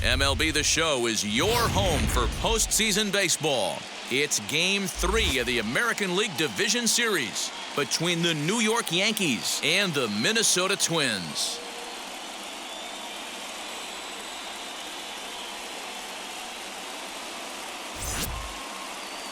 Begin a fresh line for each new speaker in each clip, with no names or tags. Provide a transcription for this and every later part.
MLB The Show is your home for postseason baseball. It's Game 3 of the American League Division Series between the New York Yankees and the Minnesota Twins.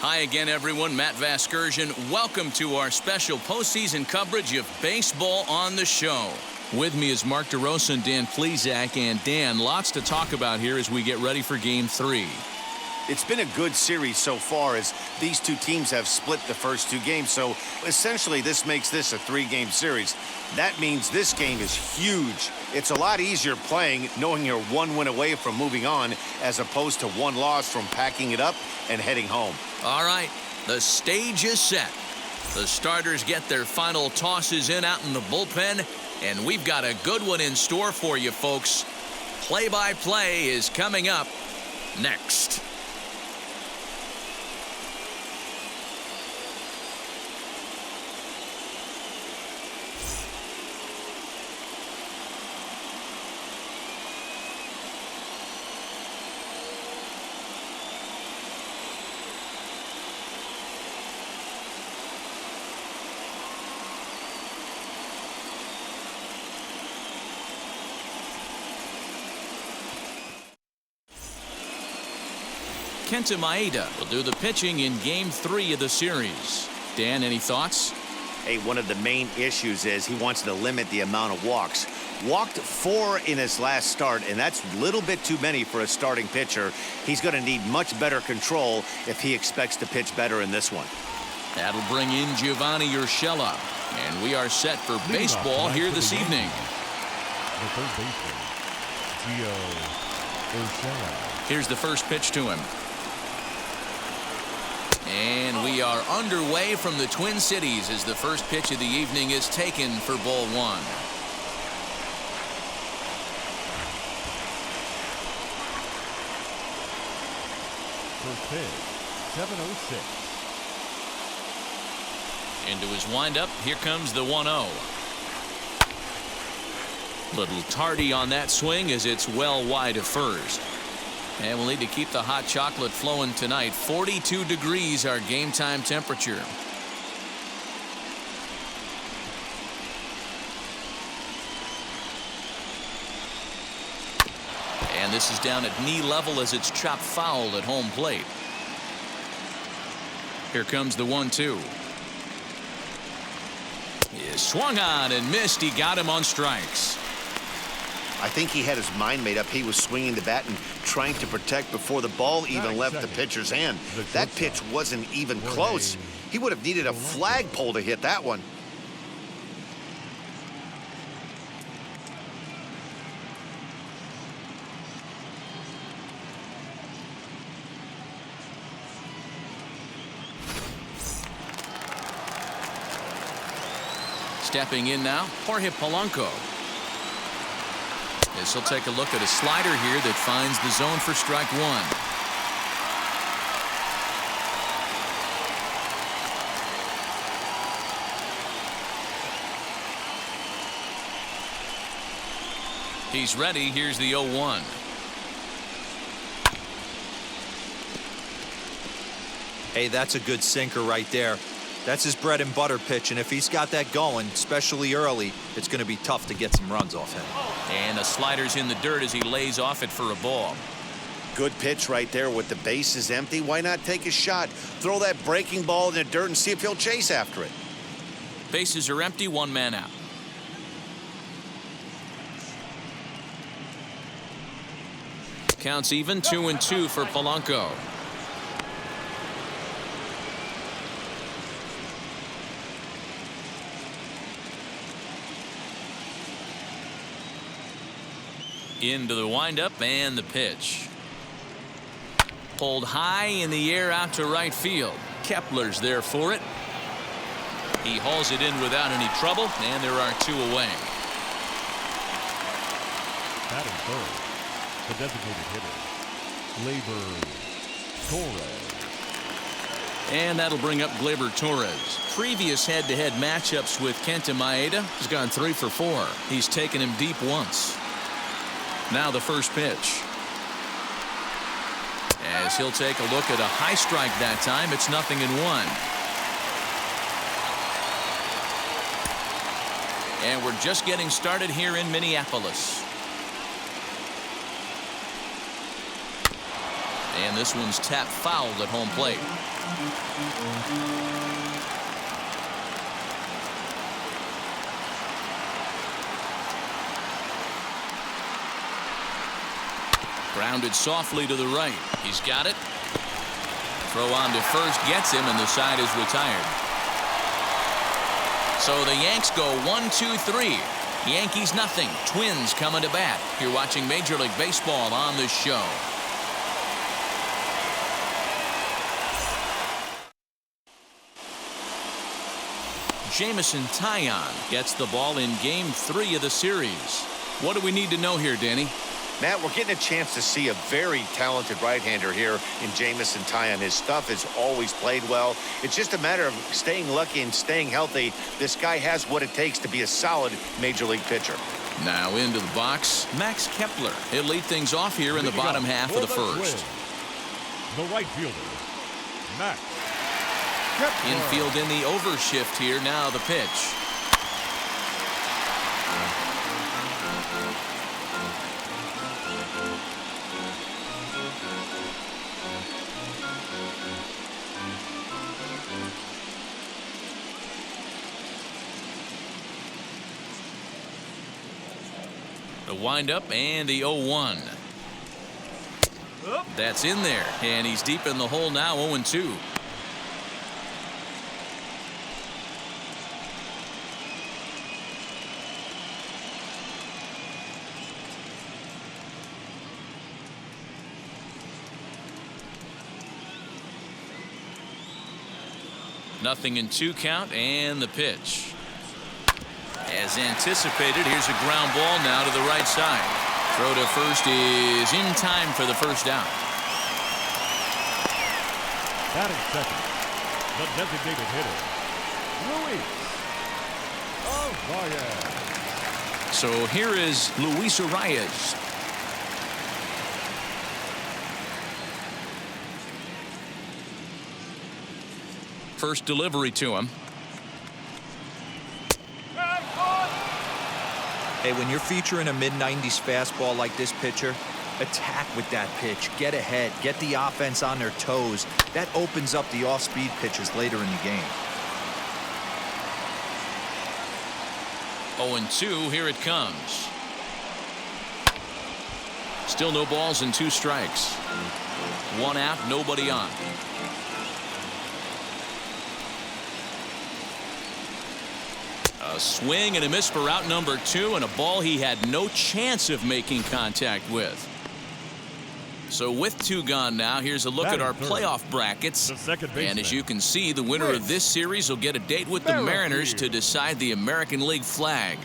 Hi again, everyone. Matt Vasgersian. Welcome to our special postseason coverage of Baseball on the Show. With me is Mark DeRosa and Dan Plesac. And Dan, lots to talk about here as we get ready for Game 3.
It's been a good series so far as these two teams have split the first two games. So essentially this makes this a three-game series. That means this game is huge. It's a lot easier playing knowing you're one win away from moving on as opposed to one loss from packing it up and heading home. All right, the stage is set. The starters get their final tosses in out in the bullpen, and we've got a good one in store for you, folks. Play-by-play is coming up next. Kenta Maeda will do the pitching in Game 3 of the series. Dan, any thoughts? Hey, one of the main issues is he wants to limit the amount of walks. Walked 4 in his last start, and that's a little bit too many for a starting pitcher. He's going to need much better control if he expects to pitch better in this one.
That'll bring in Giovanni Urshela, and we are set for baseball here this evening.
The third baseman, Gio Urshela.
Here's the first pitch to him. And we are underway from the Twin Cities as the first pitch of the evening is taken for ball one.
First pitch, 7:06.
Into his windup, here comes the 1-0. Little tardy on that swing as it's well wide of first. And we'll need to keep the hot chocolate flowing tonight. 42 degrees our game time temperature. And this is down at knee level as it's chopped foul at home plate. Here comes the 1-2. He swung on and missed. He got him on strikes.
I think he had his mind made up. He was swinging the bat and trying to protect before the ball even left the pitcher's hand. That pitch wasn't even close. He would have needed a flagpole to hit that one.
Stepping in now, Jorge Polanco. As he'll take a look at a slider here that finds the zone for strike one. He's ready. Here's the 0-1.
Hey, that's a good sinker right there. That's his bread and butter pitch, and if he's got that going, especially early, it's going to be tough to get some runs off him.
And the slider's in the dirt as he lays off it for a ball.
Good pitch right there with the bases empty. Why not take a shot? Throw that breaking ball in the dirt and see if he'll chase after it.
Bases are empty, one man out. Counts even, 2-2 for Polanco. Into the windup and the pitch. Pulled high in the air out to right field. Kepler's there for it. He hauls it in without any trouble, and there are two away.
Batting third, the designated hitter, Glaber Torres.
And that'll bring up Glaber Torres. Previous head-to-head matchups with Kenta Maeda. He's gone 3 for 4. He's taken him deep once. Now the first pitch. as he'll take a look at a high strike that time. It's 0-1. And we're just getting started here in Minneapolis. And this one's tapped fouled at home plate. Grounded softly to the right. He's got it. Throw on to first gets him, and the side is retired. So the Yanks go 1-2-3. Yankees nothing. Twins coming to bat. You're watching Major League Baseball on the show. Jameson Taillon gets the ball in Game 3 of the series. What do we need to know here, Danny?
Matt, we're getting a chance to see a very talented right-hander here in Jameson Taillon. His stuff has always played well. It's just a matter of staying lucky and staying healthy. This guy has what it takes to be a solid Major League pitcher.
Now into the box, Max Kepler. He'll lead things off here in the bottom half of the first.
The right fielder, Max Kepler.
Infield in the overshift here. Now the pitch. The windup and the 0-1. That's in there, and he's deep in the hole now. 0-2. Nothing in 2 count, and the pitch. As anticipated, here's a ground ball now to the right side. Throw to first is in time for the first out.
Batting second, the designated hitter, Luis Arias.
So here is Luis Arias. First delivery to him.
Hey, when you're featuring a mid-90s fastball like this pitcher, attack with that pitch. Get ahead. Get the offense on their toes. That opens up the off-speed pitches later in the game.
0-2. Here it comes. Still no balls and 2 strikes. 1 out, nobody on. A swing and a miss for out number 2, and a ball he had no chance of making contact with. So with 2 gone now, here's a look at our playoff brackets. And as you can see, the winner of this series will get a date with the Mariners to decide the American League flag.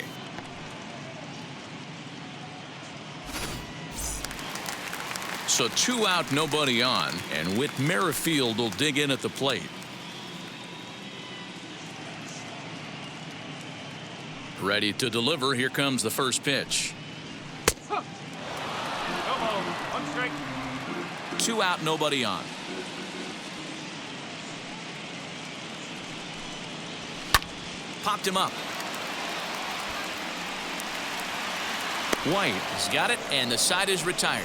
So 2 out, nobody on, and Whit Merrifield will dig in at the plate. Ready to deliver. Here comes the first pitch. 2 out, nobody on. Popped him up. White has got it, and the side is retired.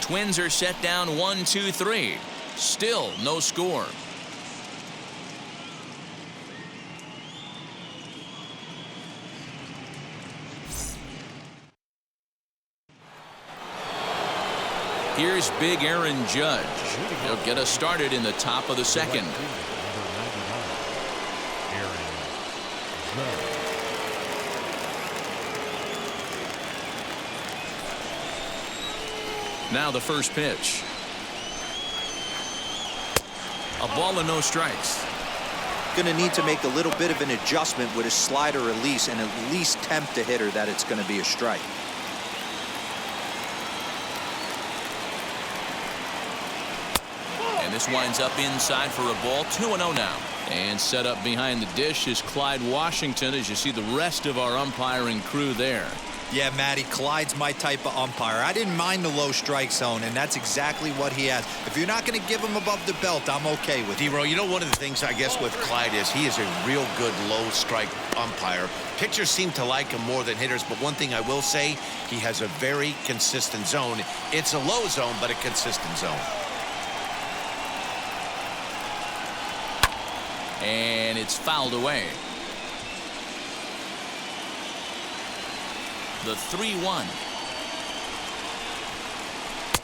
Twins are set down 1-2-3. Still no score. Here's big Aaron Judge. He'll get us started in the top of the second. Now the first pitch. A ball and no strikes.
Going to need to make a little bit of an adjustment with his slider release and at least tempt the hitter that it's going to be a strike.
And this winds up inside for a ball. 2-0 now. And set up behind the dish is Clyde Washington, as you see the rest of our umpiring crew there.
Yeah, Matty, Clyde's my type of umpire. I didn't mind the low strike zone, and that's exactly what he has. If you're not going to give him above the belt, I'm okay with it.
D-Row, you know, one of the things, I guess, with Clyde is he is a real good low strike umpire. Pitchers seem to like him more than hitters, but one thing I will say, he has a very consistent zone. It's a low zone, but a consistent zone.
And it's fouled away. The 3-1.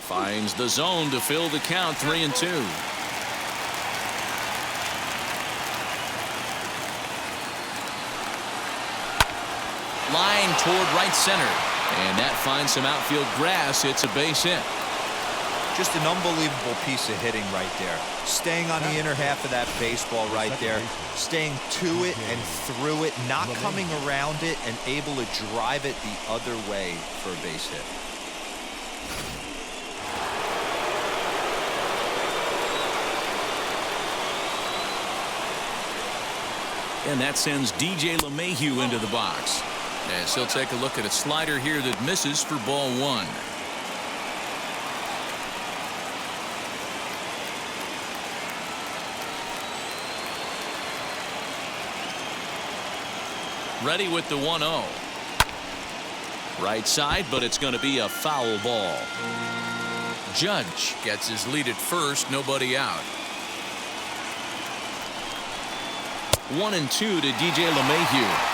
Finds the zone to fill the count, 3-2. Line toward right center. And that finds some outfield grass. It's a base hit.
Just an unbelievable piece of hitting right there. Staying on the inner half of that baseball right there. Staying to it and through it. Not coming around it and able to drive it the other way for a base hit.
And that sends DJ LeMahieu into the box. As he'll take a look at a slider here that misses for ball 1. Ready with the 1-0. Right side, but it's going to be a foul ball. Judge gets his lead at first, nobody out. 1-2 to DJ LeMahieu.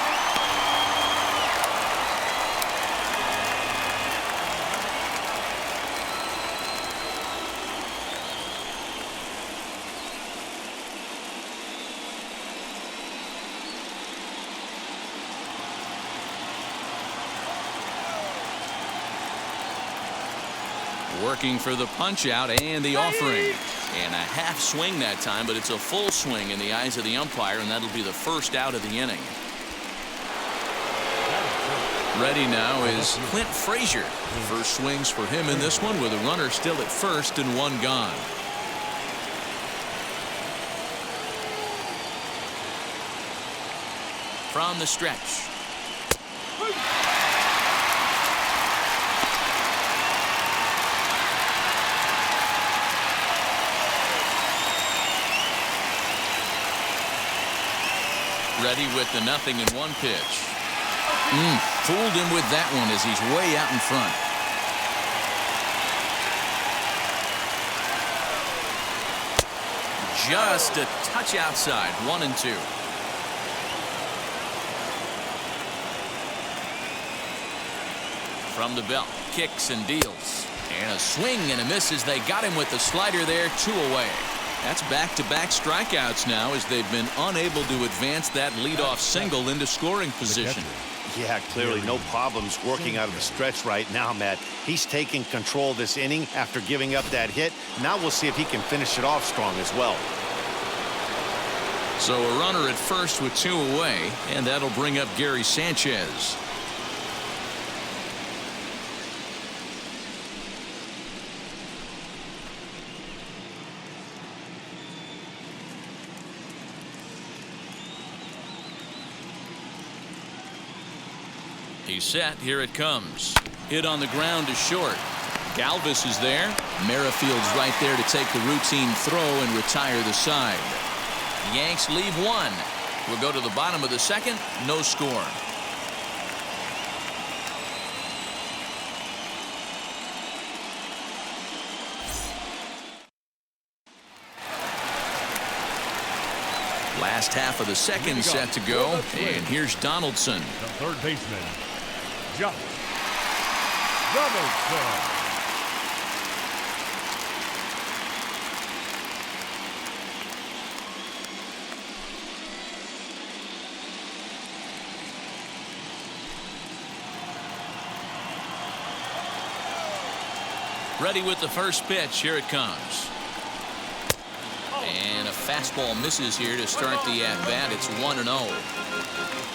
Working for the punch out and the offering. And a half swing that time, but it's a full swing in the eyes of the umpire, and that'll be the first out of the inning. Ready now is Clint Frazier. First swings for him in this one with a runner still at first and one gone. From the stretch. Ready with the 0-1 pitch. Fooled him with that one as he's way out in front. Just a touch outside. 1-2. From the belt, kicks and deals. And a swing and a miss as they got him with the slider there, 2 away. That's back-to-back strikeouts now as they've been unable to advance that leadoff single into scoring position.
Yeah, clearly no problems working out of the stretch right now, Matt. He's taking control of this inning after giving up that hit. Now we'll see if he can finish it off strong as well.
So a runner at first with 2 away, and that'll bring up Gary Sanchez. He's set. Here it comes. Hit on the ground to short. Galvis is there. Merrifield's right there to take the routine throw and retire the side. The Yanks leave 1. We'll go to the bottom of the second. No score. Last half of the second set to go. And here's Donaldson.
The third baseman, Josh Donaldson.
Ready with the first pitch. Here it comes. And a fastball misses here to start the at-bat. It's 1-0.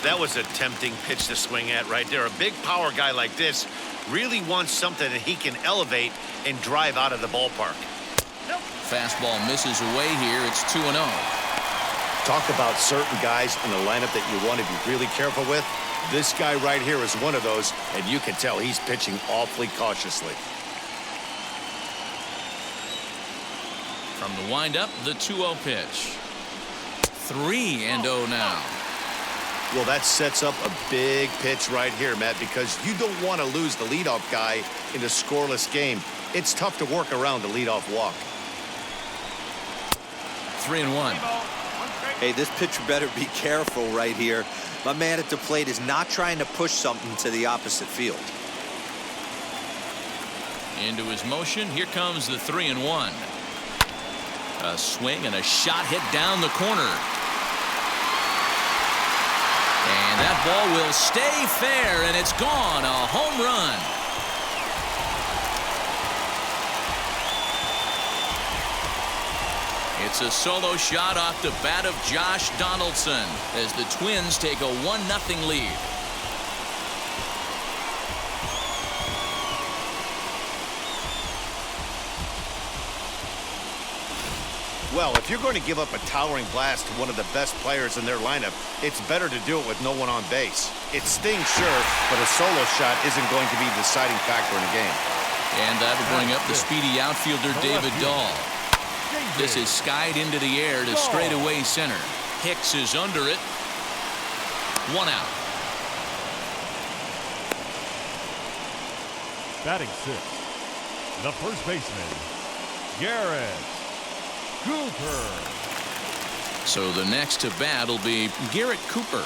That was a tempting pitch to swing at right there. A big power guy like this really wants something that he can elevate and drive out of the ballpark.
Fastball misses away here. It's 2-0.
Talk about certain guys in the lineup that you want to be really careful with. This guy right here is one of those, and you can tell he's pitching awfully cautiously.
From the windup, the 2-0 pitch. 3-0 now.
Well, that sets up a big pitch right here, Matt, because you don't want to lose the leadoff guy in a scoreless game. It's tough to work around the leadoff walk.
3-1.
Hey, this pitcher better be careful right here. My man at the plate is not trying to push something to the opposite field.
Into his motion. Here comes the 3-1. A swing and a shot hit down the corner. And that ball will stay fair, and it's gone. A home run. It's a solo shot off the bat of Josh Donaldson as the Twins take a 1-0 lead.
Well, if you're going to give up a towering blast to one of the best players in their lineup, it's better to do it with no one on base. It stings, sure, but a solo shot isn't going to be the deciding factor in a game.
And that'll bring up the speedy outfielder David Dahl. This is skied into the air to straightaway center. Hicks is under it. 1 out.
Batting 6, the first baseman, Garrett Cooper.
So the next to bat will be Garrett Cooper.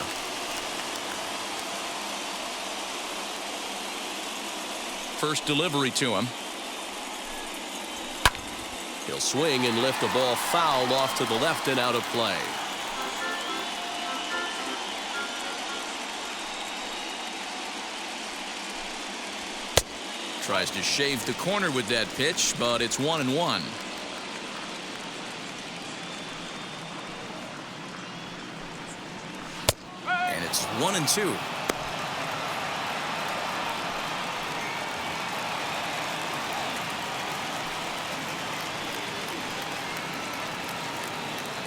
First delivery to him. He'll swing and lift the ball foul off to the left and out of play. Tries to shave the corner with that pitch, but it's 1-1. And it's 1-2.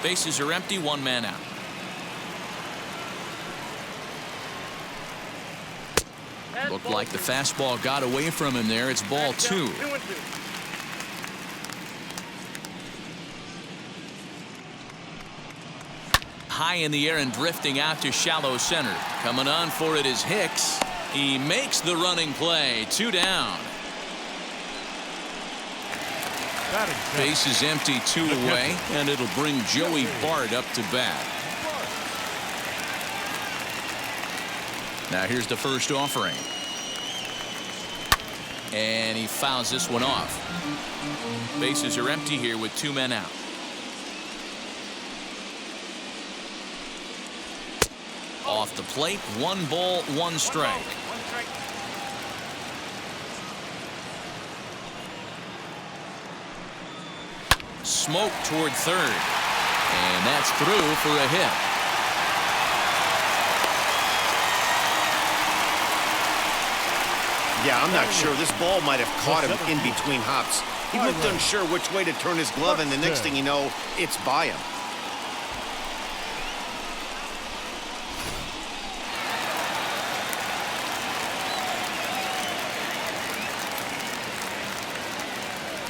Bases are empty, 1 man out. Looked like the fastball got away from him there. It's ball 2. High in the air and drifting out to shallow center. Coming on for it is Hicks. He makes the running play. 2 down. Base is empty, 2 away, and it'll bring Joey Bart up to bat. Now here's the first offering. And he fouls this one off. Bases are empty here with 2 men out. Off the plate, 1 ball, 1 strike. Smoke toward third. And that's through for a hit.
Yeah, I'm not sure. This ball might have caught him in between hops. He looked unsure which way to turn his glove, and the next thing you know, it's by him.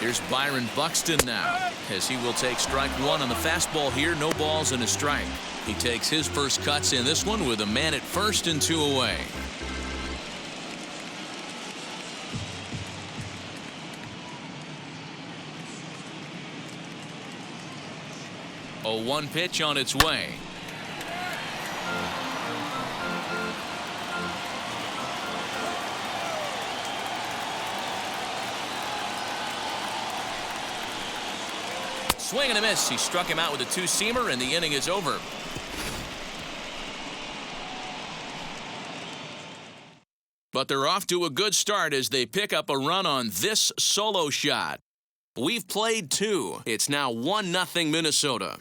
Here's Byron Buxton now, as he will take strike 1 on the fastball here. No balls and a strike. He takes his first cuts in this one with a man at first and 2 away. A 1 pitch on its way. Swing and a miss. He struck him out with a 2-seamer, and the inning is over. But they're off to a good start as they pick up a run on this solo shot. We've played 2. It's now 1-0 Minnesota.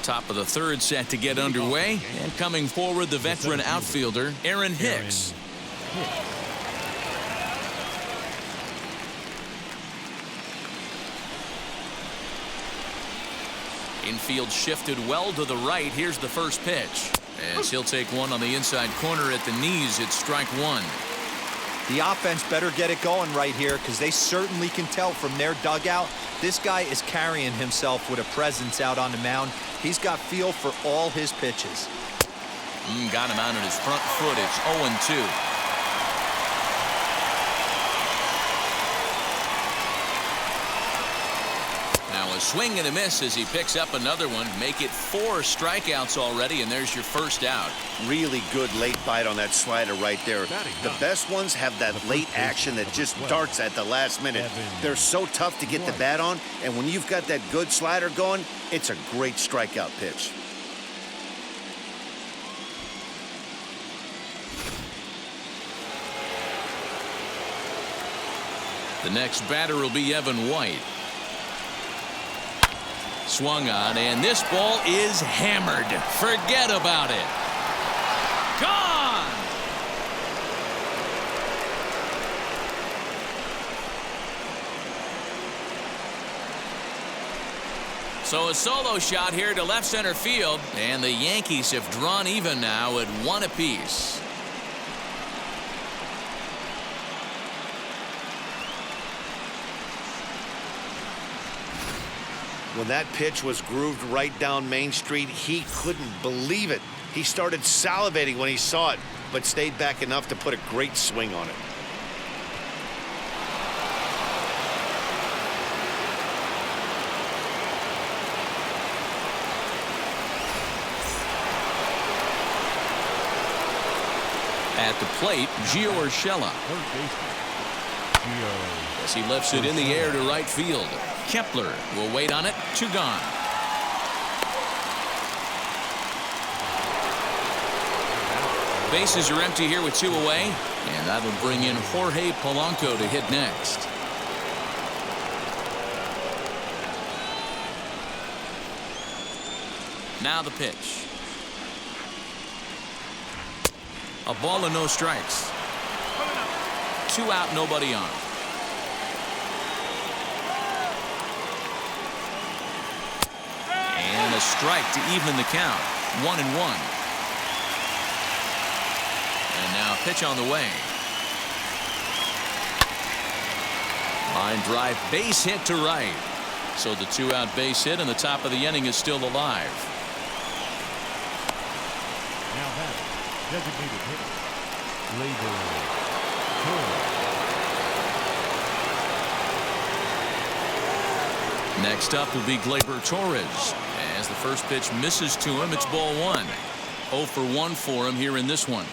Top of the third set to get underway. And coming forward, the veteran outfielder, Aaron Hicks. Infield shifted well to the right. Here's the first pitch. As he'll take one on the inside corner at the knees. It's strike one.
The offense better get it going right here, because they certainly can tell from their dugout this guy is carrying himself with a presence out on the mound. He's got feel for all his pitches.
Got him out on his front foot. It's 0-2. Now a swing and a miss as he picks up another one. Make it 4 strikeouts already, and there's your first out.
Really good late bite on that slider right there. The best ones have that late action that just darts at the last minute. They're so tough to get the bat on, and when you've got that good slider going, it's a great strikeout pitch.
The next batter will be Evan White. Swung on, and this ball is hammered. Forget about it. Gone! So a solo shot here to left center field, and the Yankees have drawn even now at 1 apiece.
When that pitch was grooved right down Main Street, he couldn't believe it. He started salivating when he saw it, but stayed back enough to put a great swing on it.
At the plate, Gio Urshela. As he lifts it in the air to right field. Kepler will wait on it. 2 gone. Bases are empty here with 2 away, and that'll bring in Jorge Polanco to hit next. Now the pitch. A ball and no strikes. 2 out, nobody on. And a strike to even the count. 1-1. And now pitch on the way. Line drive, base hit to right. So the 2-out base hit, and the top of the inning is still alive.
Now that designated hitter, Glaber Torres.
Next up will be Glaber Torres. As the first pitch misses to him, it's ball 1. 0 for 1 for him here in this one.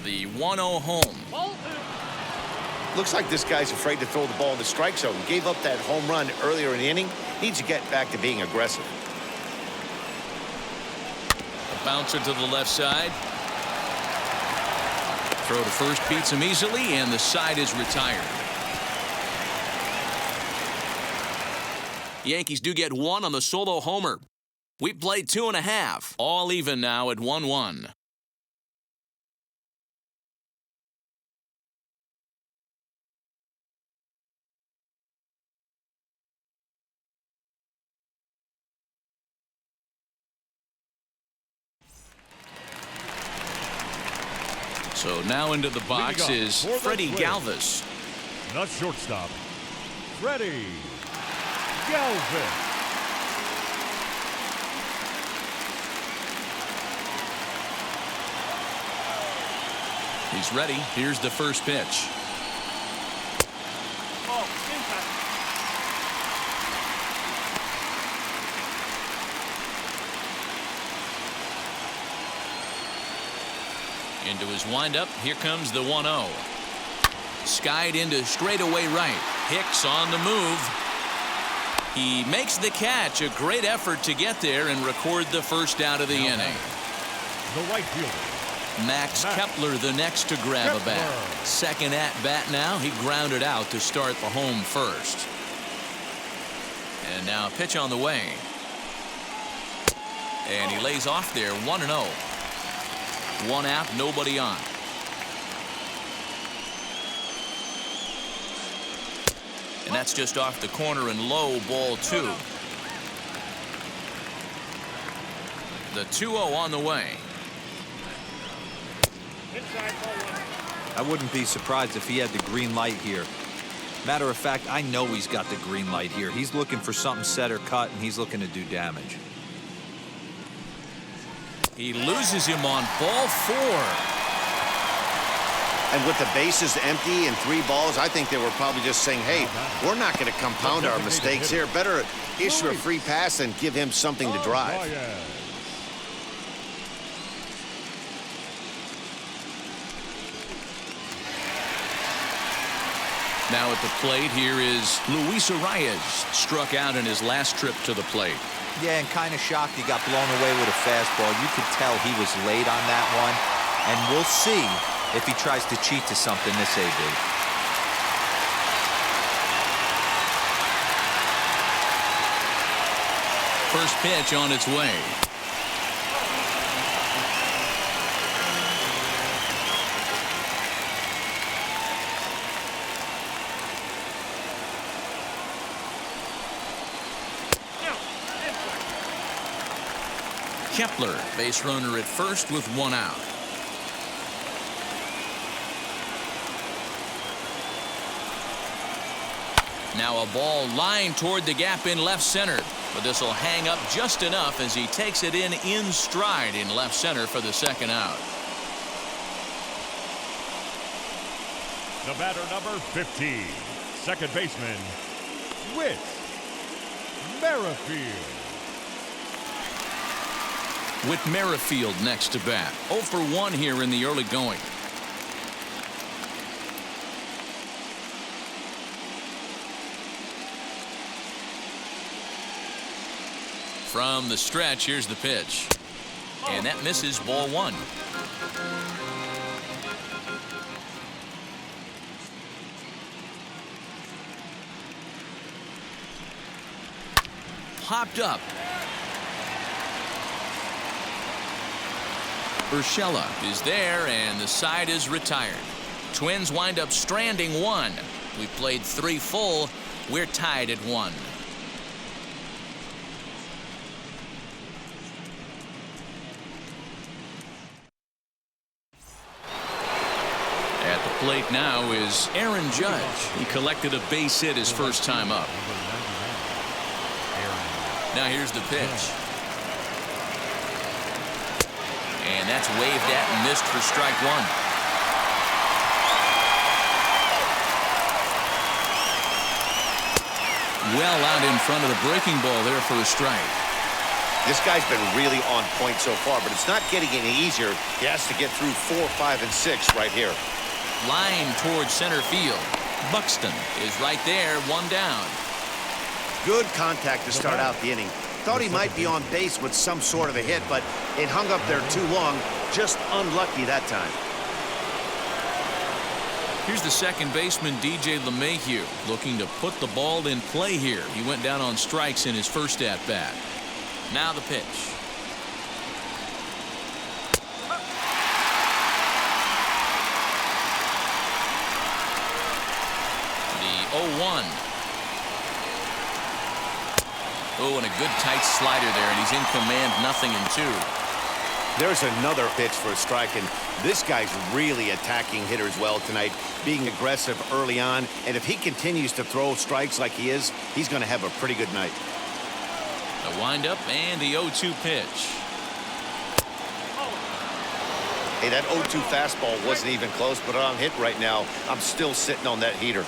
The 1-0 home.
Looks like this guy's afraid to throw the ball in the strike zone. Gave up that home run earlier in the inning. Needs to get back to being aggressive.
Bouncer to the left side. Throw to first beats him easily, and the side is retired. Yankees do get 1 on the solo homer. We played 2.5. All even now at 1-1. So now into the box is Freddie Galvis.
Not shortstop, Freddie Galvis.
He's ready. Here's the first pitch. Into his windup. Here comes the 1-0. Skied into straightaway right. Hicks on the move. He makes the catch. A great effort to get there and record the first out of the inning.
The right fielder,
Max Kepler the next to grab a bat. Second at bat now. He grounded out to start the home first. And now a pitch on the way. And he lays off there 1-0. One out, nobody on. And that's just off the corner and low, ball 2. The 2-0 on the way.
I wouldn't be surprised if he had the green light here. Matter of fact, I know he's got the green light here. He's looking for something set or cut, and he's looking to do damage.
He loses him on ball 4.
And with the bases empty and 3 balls, I think they were probably just saying, hey, we're not going to compound our mistakes here. Better issue a free pass and give him something to drive.
Now at the plate, here is Luis Arias. Struck out in his last trip to the plate.
Yeah, and kind of shocked he got blown away with a fastball. You could tell he was late on that one. And we'll see if he tries to cheat to something this AB.
First pitch on its way. Kepler, base runner at first with 1 out. Now a ball lined toward the gap in left center, but this will hang up just enough as he takes it in stride in left center for the second out.
The batter, number 15, second baseman, Whit Merrifield.
With Merrifield next to bat. 0 for 1 here in the early going. From the stretch, here's the pitch. And that misses, ball 1. Popped up. Urshela is there, and the side is retired. Twins wind up stranding 1. We played 3 full. We're tied at 1. At the plate now is Aaron Judge. He collected a base hit his first time up. Now here's the pitch. And that's waved at and missed for strike 1. Well out in front of the breaking ball there for a strike.
This guy's been really on point so far, but it's not getting any easier. He has to get through 4, 5, and 6 right here.
Line towards center field. Buxton is right there, 1 down.
Good contact to start out the inning. Thought he might be on base with some sort of a hit, but it hung up there too long. Just unlucky that time.
Here's the second baseman, DJ LeMahieu, looking to put the ball in play here. He went down on strikes in his first at-bat. Now the pitch. The 0-1. Oh, and a good tight slider there, and he's in command, 0-2.
There's another pitch for a strike, and this guy's really attacking hitters well tonight, being aggressive early on, and if he continues to throw strikes like he is, he's going to have a pretty good night.
The windup and the 0-2 pitch.
Hey, that 0-2 fastball wasn't even close, but on hit right now, I'm still sitting on that heater.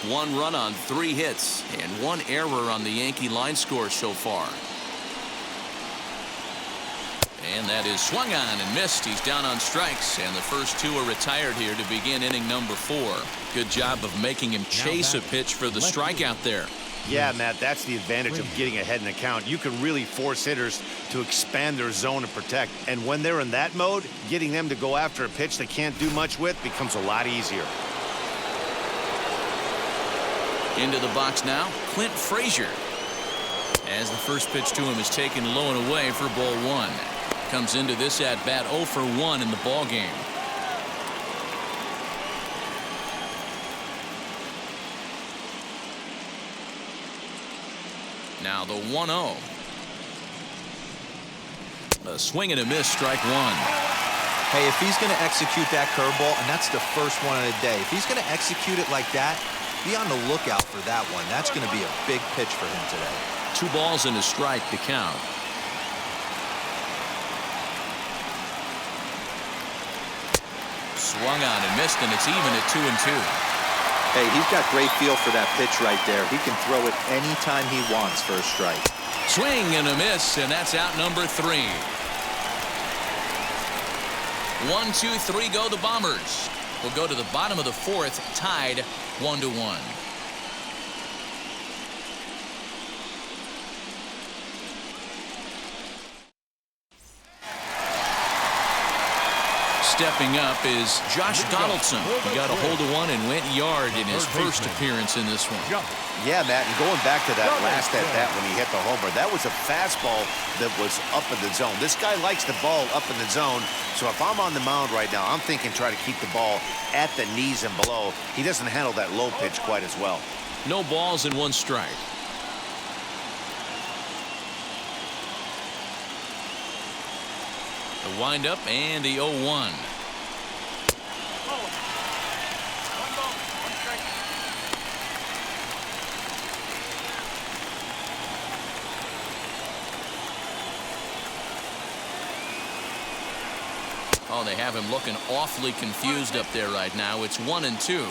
One run on 3 hits and 1 error on the Yankee line score so far. And that is swung on and missed. He's down on strikes, and the first two are retired here to begin inning number 4. Good job of making him chase a pitch for the strikeout there.
Yeah, Matt, that's the advantage of getting ahead in the count. You can really force hitters to expand their zone and protect. And when they're in that mode, getting them to go after a pitch they can't do much with becomes a lot easier.
Into the box now, Clint Frazier. As the first pitch to him is taken low and away for ball 1. Comes into this at bat 0 for 1 in the ball game. Now the 1-0. A swing and a miss, strike 1.
Hey, if he's going to execute that curveball, and that's the first one of the day, if he's going to execute it like that, be on the lookout for that one. That's going to be a big pitch for him today.
2 balls and a strike to count. Swung on and missed, and it's even at 2-2.
Hey, he's got great feel for that pitch right there. He can throw it anytime he wants for a strike.
Swing and a miss, and that's out number 3. 1, 2, 3 go the Bombers. We'll go to the bottom of the 4th, tied 1-1. Stepping up is Josh Donaldson. He got a hold of one and went yard in his first appearance in this one.
Yeah, Matt, and going back to that last at bat when he hit the homer, that was a fastball that was up in the zone. This guy likes the ball up in the zone, so if I'm on the mound right now, I'm thinking try to keep the ball at the knees and below. He doesn't handle that low pitch quite as well.
No balls and 1 strike. The windup and the 0-1. Oh, they have him looking awfully confused up there right now. It's 1-2.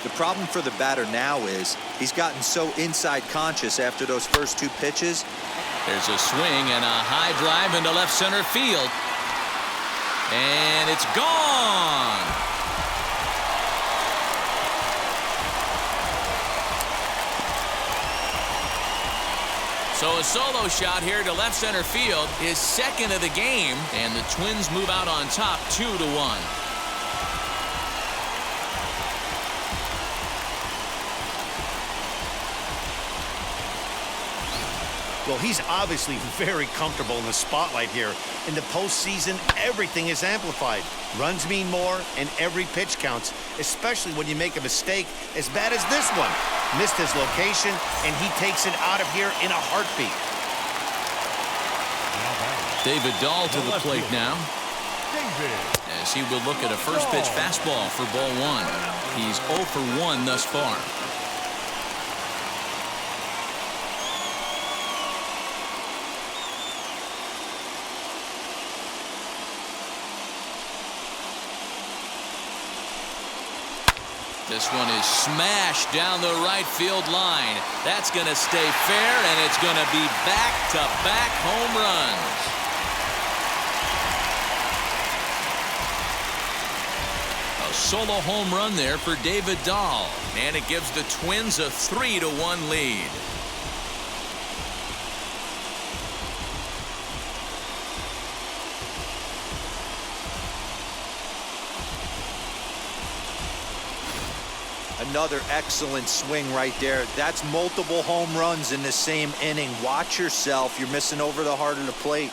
The problem for the batter now is he's gotten so inside conscious after those first 2 pitches.
There's a swing and a high drive into left center field. And it's gone. So a solo shot here to left center field, his second of the game, and the Twins move out on top 2-1.
Well, he's obviously very comfortable in the spotlight here. In the postseason, everything is amplified. Runs mean more, and every pitch counts, especially when you make a mistake as bad as this one. Missed his location, and he takes it out of here in a heartbeat.
David Dahl to the plate now, as he will look at a first pitch fastball for ball 1. He's 0 for 1 thus far. This one is smashed down the right field line. That's going to stay fair, and it's going to be back-to-back home runs. A solo home run there for David Dahl, and it gives the Twins a 3-1 lead.
Another excellent swing right there. That's multiple home runs in the same inning. Watch yourself. You're missing over the heart of the plate.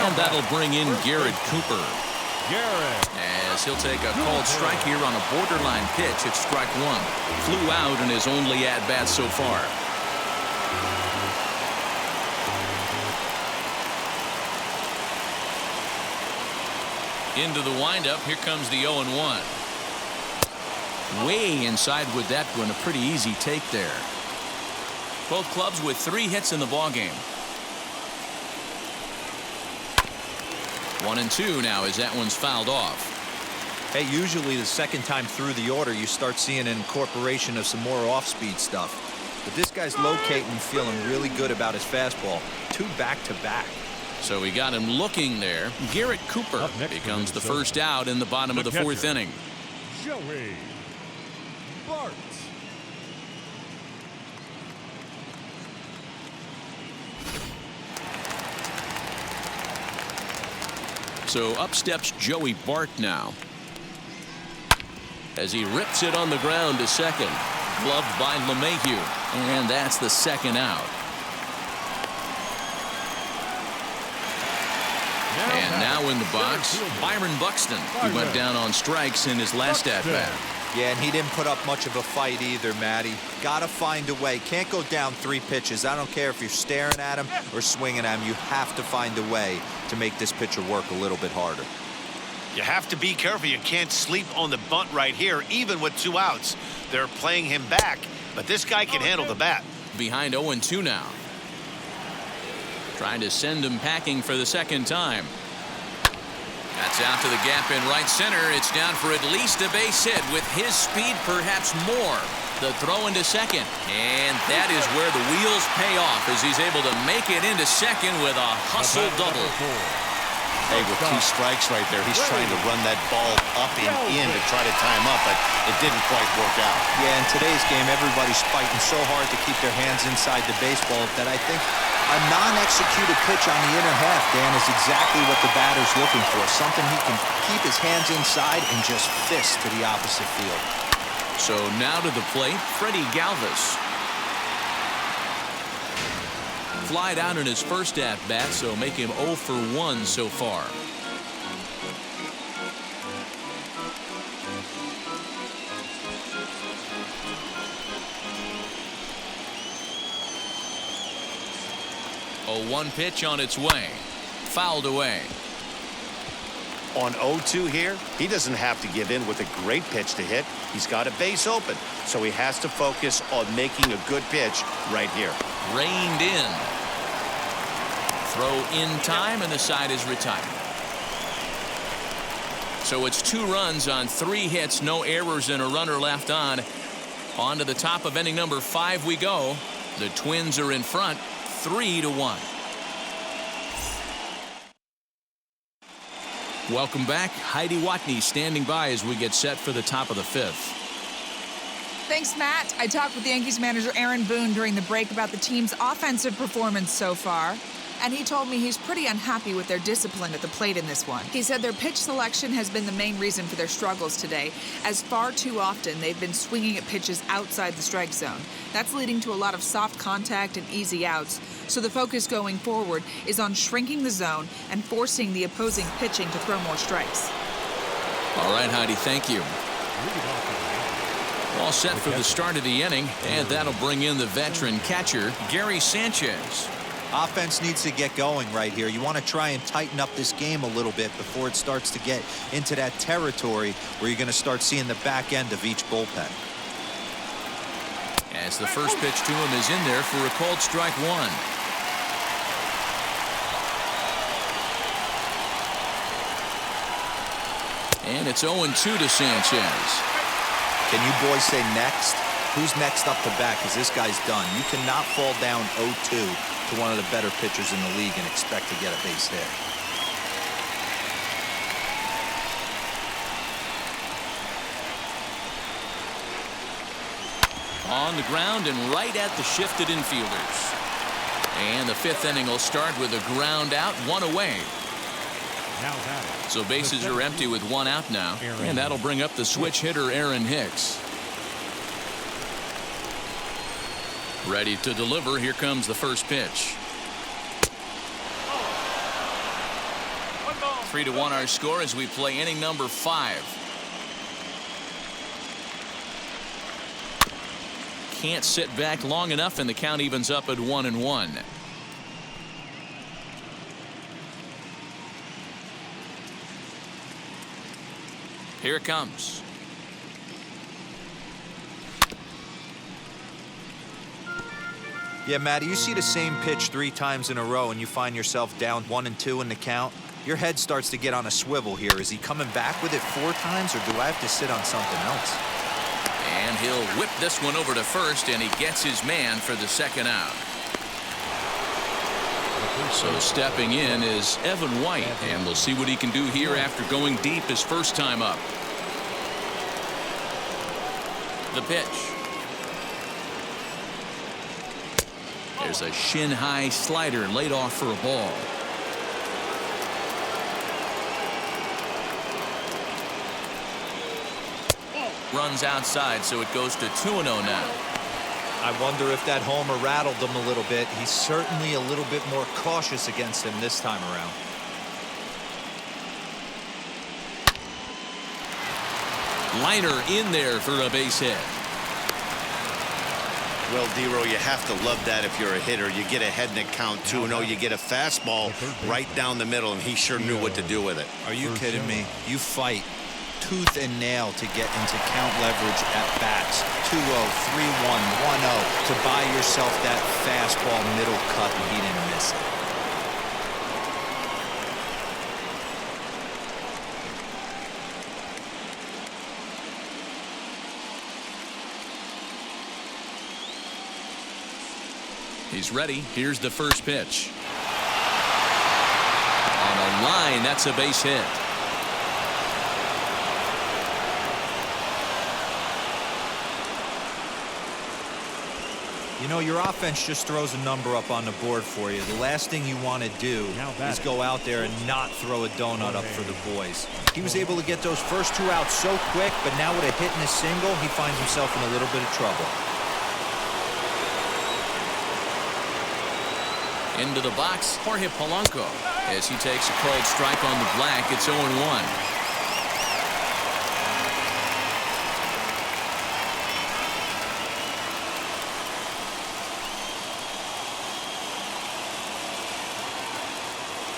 And that'll bring in Garrett Cooper. As he'll take a called strike here on a borderline pitch at strike 1. Flew out in his only at-bat so far. Into the windup. Here comes the 0-1. Way inside with that one. A pretty easy take there. Both clubs with 3 hits in the ballgame. 1-2 now as that one's fouled off.
Hey, usually the second time through the order, you start seeing an incorporation of some more off-speed stuff. But this guy's locating and feeling really good about his fastball. 2 back-to-back.
So we got him looking there. Garrett Cooper becomes the first out in the bottom of the 4th inning.
Joey Bart.
So up steps Joey Bart now, as he rips it on the ground to second. Gloved by LeMahieu, and that's the 2nd out. And now in the box, Byron Buxton, who went down on strikes in his last at-bat.
Yeah, and he didn't put up much of a fight either, Matty. Gotta find a way. Can't go down 3 pitches. I don't care if you're staring at him or swinging at him. You have to find a way to make this pitcher work a little bit harder.
You have to be careful. You can't sleep on the bunt right here, even with 2 outs. They're playing him back, but this guy can handle the bat.
Behind 0-2 now. Trying to send him packing for the 2nd time. That's out to the gap in right center. It's down for at least a base hit. With his speed, perhaps more. The throw into second. And that is where the wheels pay off, as he's able to make it into second with a hustle double.
Hey, with 2 strikes right there, he's trying to run that ball up and in to try to tie him up, but it didn't quite work out.
Yeah, in today's game, everybody's fighting so hard to keep their hands inside the baseball that I think a non-executed pitch on the inner half, Dan, is exactly what the batter's looking for. Something he can keep his hands inside and just fist to the opposite field.
So now to the plate, Freddie Galvis. Flied out in his first at-bat, so make him 0 for 1 so far. A 1 pitch on its way. Fouled away.
On 0-2 here, he doesn't have to give in with a great pitch to hit. He's got a base open, so he has to focus on making a good pitch right here.
Reined in. Throw in time, and the side is retired. So it's 2 runs on 3 hits, no errors, and a runner left on. On to the top of inning number 5 we go. The Twins are in front, 3-1. Welcome back. Heidi Watney standing by as we get set for the top of the 5th.
Thanks, Matt. I talked with the Yankees manager Aaron Boone during the break about the team's offensive performance so far, and he told me he's pretty unhappy with their discipline at the plate in this one. He said their pitch selection has been the main reason for their struggles today, as far too often they've been swinging at pitches outside the strike zone. That's leading to a lot of soft contact and easy outs, so the focus going forward is on shrinking the zone and forcing the opposing pitching to throw more strikes.
All right, Heidi, thank you. All set for the start of the inning, and that'll bring in the veteran catcher, Gary Sanchez.
Offense needs to get going right here. You want to try and tighten up this game a little bit before it starts to get into that territory where you're going to start seeing the back end of each bullpen.
As the first pitch to him is in there for a called strike 1. And it's 0-2 to Sanchez.
Can you boys say next? Who's next up to bat? Because this guy's done. You cannot fall down 0-2 to one of the better pitchers in the league and expect to get a base hit.
On the ground and right at the shifted infielders. And the 5th inning will start with a ground out, 1 away. So bases are empty with 1 out now, and that'll bring up the switch hitter Aaron Hicks. Ready to deliver. Here comes the first pitch. 3-1 our score as we play inning number 5. Can't sit back long enough, and the count evens up at 1-1. Here it comes.
Yeah, Matty, you see the same pitch 3 times in a row and you find yourself down 1-2 in the count. Your head starts to get on a swivel here. Is he coming back with it 4 times, or do I have to sit on something else?
And he'll whip this one over to first, and he gets his man for the second out. So stepping in is Evan White, and we'll see what he can do here after going deep his first time up. The pitch. There's a shin-high slider laid off for a ball. Runs outside, so it goes to 2-0 now.
I wonder if that homer rattled him a little bit. He's certainly a little bit more cautious against him this time around.
Liner in there for a base hit.
Well, Dero, you have to love that if you're a hitter. You get ahead in the count 2-0. You get a fastball right down the middle, and he sure knew what to do with it.
Are you kidding me? You fight tooth and nail to get into count leverage at bats. 2-0, 3-1, 1-0 to buy yourself that fastball middle cut, and he didn't miss it.
He's ready. Here's the first pitch. On a line, that's a base hit.
You know, your offense just throws a number up on the board for you. The last thing you want to do is go out there and not throw a donut up for the boys. He was able to get those first 2 outs so quick, but now with a hit and a single, he finds himself in a little bit of trouble.
Into the box, Jorge Polanco. As he takes a called strike on the black, it's 0-1.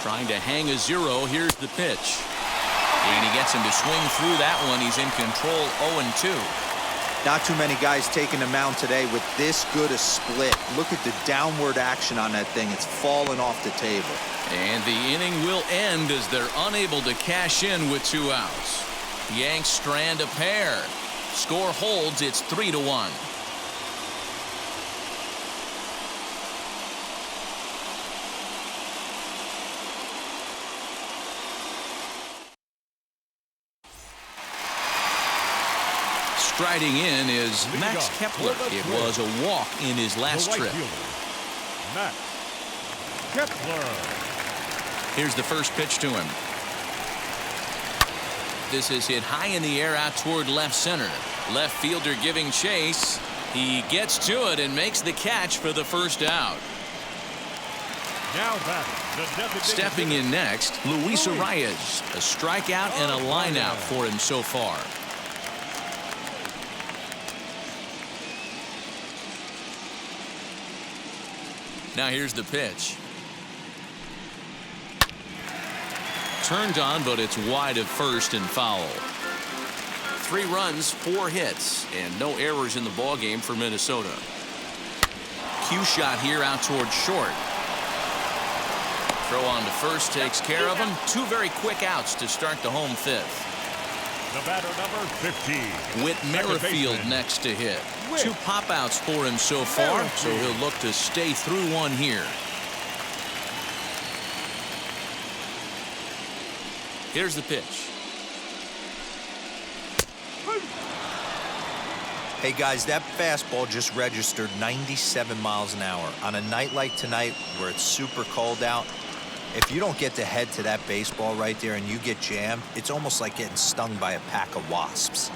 Trying to hang a 0. Here's the pitch. And he gets him to swing through that one. He's in control, 0-2.
Not too many guys taking the mound today with this good a split. Look at the downward action on that thing. It's falling off the table.
And the inning will end as they're unable to cash in with 2 outs. Yanks strand a pair. Score holds. It's 3-1. Striding in is Max Kepler. It was a walk in his last trip.
Max Kepler.
Here's the first pitch to him. This is hit high in the air out toward left center. Left fielder giving chase. He gets to it and makes the catch for the first out.
Now batting,
stepping in next, Luis Arias. A strikeout and a line out for him so far. Now here's the pitch. Turned on, but it's wide of first and foul. 3 runs, 4 hits, and no errors in the ballgame for Minnesota. Cue shot here out toward short. Throw on to first takes care of him. 2 very quick outs to start the home 5th.
The batter, number 15.
Whit Merrifield next to hit. 2 pop-outs for him so far, so he'll look to stay through one here. Here's the pitch.
Hey guys, that fastball just registered 97 miles an hour. On a night like tonight where it's super cold out, if you don't get to head to that baseball right there and you get jammed, it's almost like getting stung by a pack of wasps.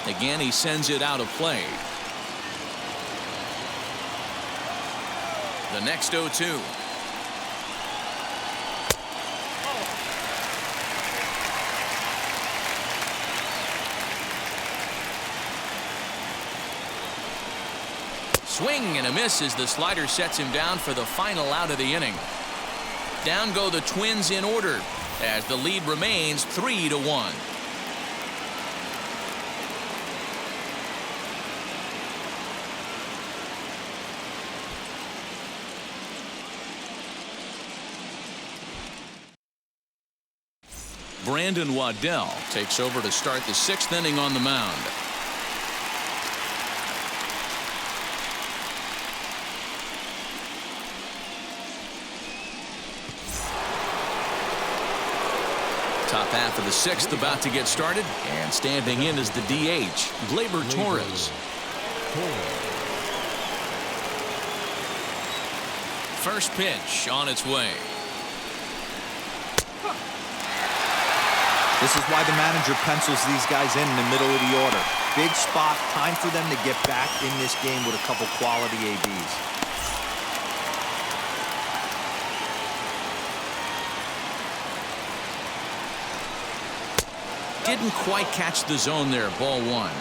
Again, he sends it out of play. The next 0-2. Swing and a miss as the slider sets him down for the final out of the inning. Down go the Twins in order as the lead remains 3-1. Brandon Waddell takes over to start the 6th inning on the mound. Top half of the 6th about to get started, and standing in is the DH, Glaber Torres. First pitch on its way.
This is why the manager pencils these guys in the middle of the order. Big spot, time for them to get back in this game with a couple quality ABs.
Didn't quite catch the zone there. Ball 1.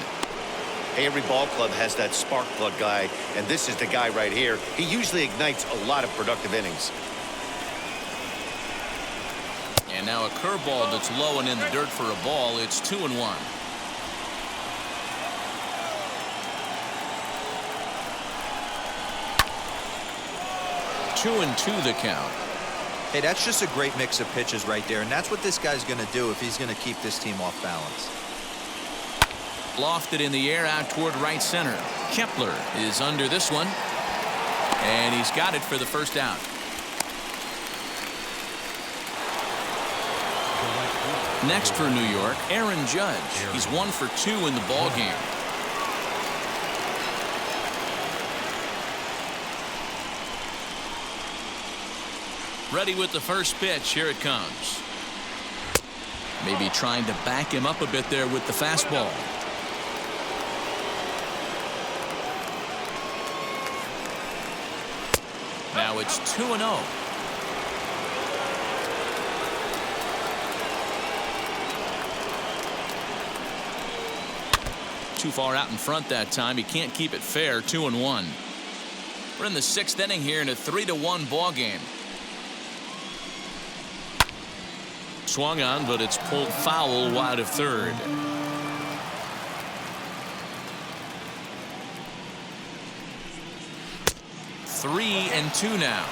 Hey, every ball club has that spark plug guy, and this is the guy right here. He usually ignites a lot of productive innings.
And now a curveball that's low and in the dirt for a ball. It's 2-1. 2-2 the count.
Hey, that's just a great mix of pitches right there, and that's what this guy's going to do if he's going to keep this team off balance.
Lofted in the air out toward right center. Kepler is under this one, and he's got it for the first out. Next for New York, Aaron Judge. He's 1 for 2 in the ball game. Ready with the first pitch. Here it comes. Maybe trying to back him up a bit there with the fastball. Now it's 2-0. Too far out in front that time. He can't keep it fair. 2-1. We're in the 6th inning here in a 3-1 ball game. Swung on, but it's pulled foul wide of third. 3-2 now.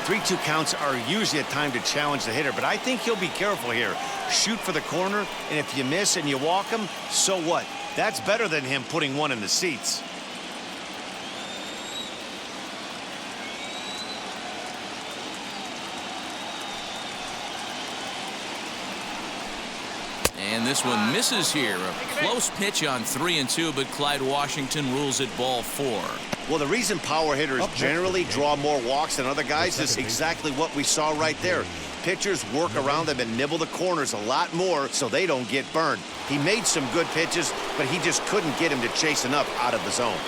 3-2 counts are usually a time to challenge the hitter, but I think he'll be careful here. Shoot for the corner, and if you miss and you walk him, so what? That's better than him putting one in the seats.
And this one misses here. A close pitch on 3-2, but Clyde Washington rules it ball 4.
Well, the reason power hitters generally draw more walks than other guys is exactly what we saw right there. Pitchers work around them and nibble the corners a lot more so they don't get burned. He made some good pitches, but he just couldn't get him to chase enough out of the zone.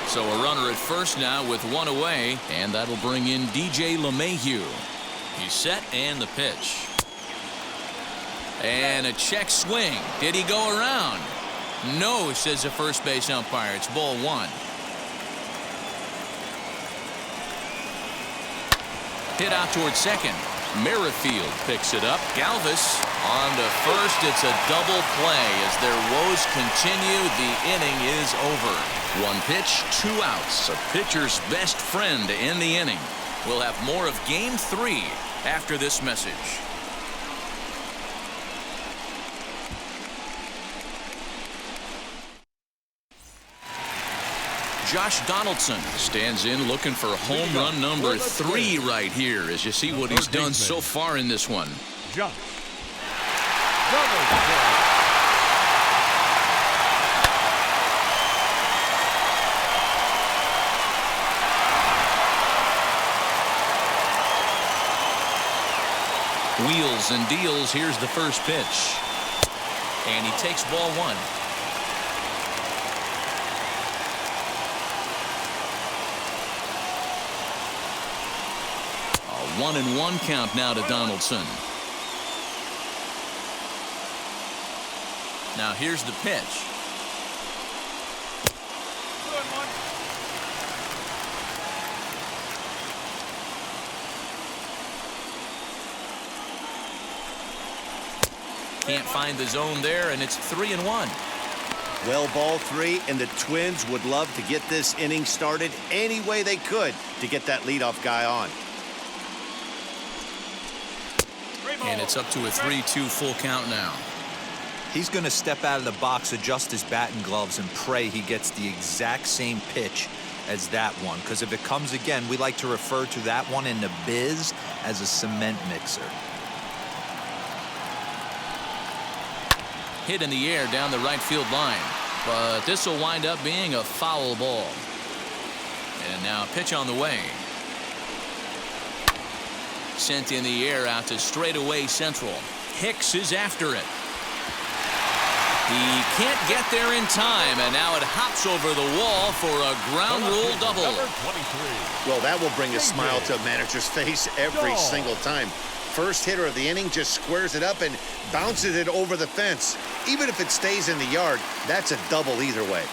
So a runner at first now with 1 away, and that'll bring in DJ LeMahieu. He's set, and the pitch. And a check swing. Did he go around? No, says the first base umpire. It's ball 1. Hit out towards second. Merrifield picks it up. Galvis on to first. It's a double play. As their woes continue, the inning is over. 1 pitch, 2 outs. A pitcher's best friend in the inning. We'll have more of Game 3 after this message. Josh Donaldson stands in looking for home run number 3 right here as you see what he's done so far in this one.
Josh.
Wheels and deals. Here's the first pitch. And he takes ball 1. A 1-1 count now to Donaldson. Now here's the pitch. Can't find the zone there, and it's 3-1.
Well, ball 3, and the Twins would love to get this inning started any way they could to get that leadoff guy on.
And it's up to a 3-2 full count now.
He's going to step out of the box, adjust his batting gloves, and pray he gets the exact same pitch as that one. Because if it comes again, we like to refer to that one in the biz as a cement mixer.
Hit in the air down the right field line. But this will wind up being a foul ball. And now a pitch on the way. Sent in the air out to straightaway central. Hicks is after it. He can't get there in time, and now it hops over the wall for a ground rule double.
Well, that will bring a smile to a manager's face every single time. First hitter of the inning just squares it up and bounces it over the fence. Even if it stays in the yard, that's a double either way.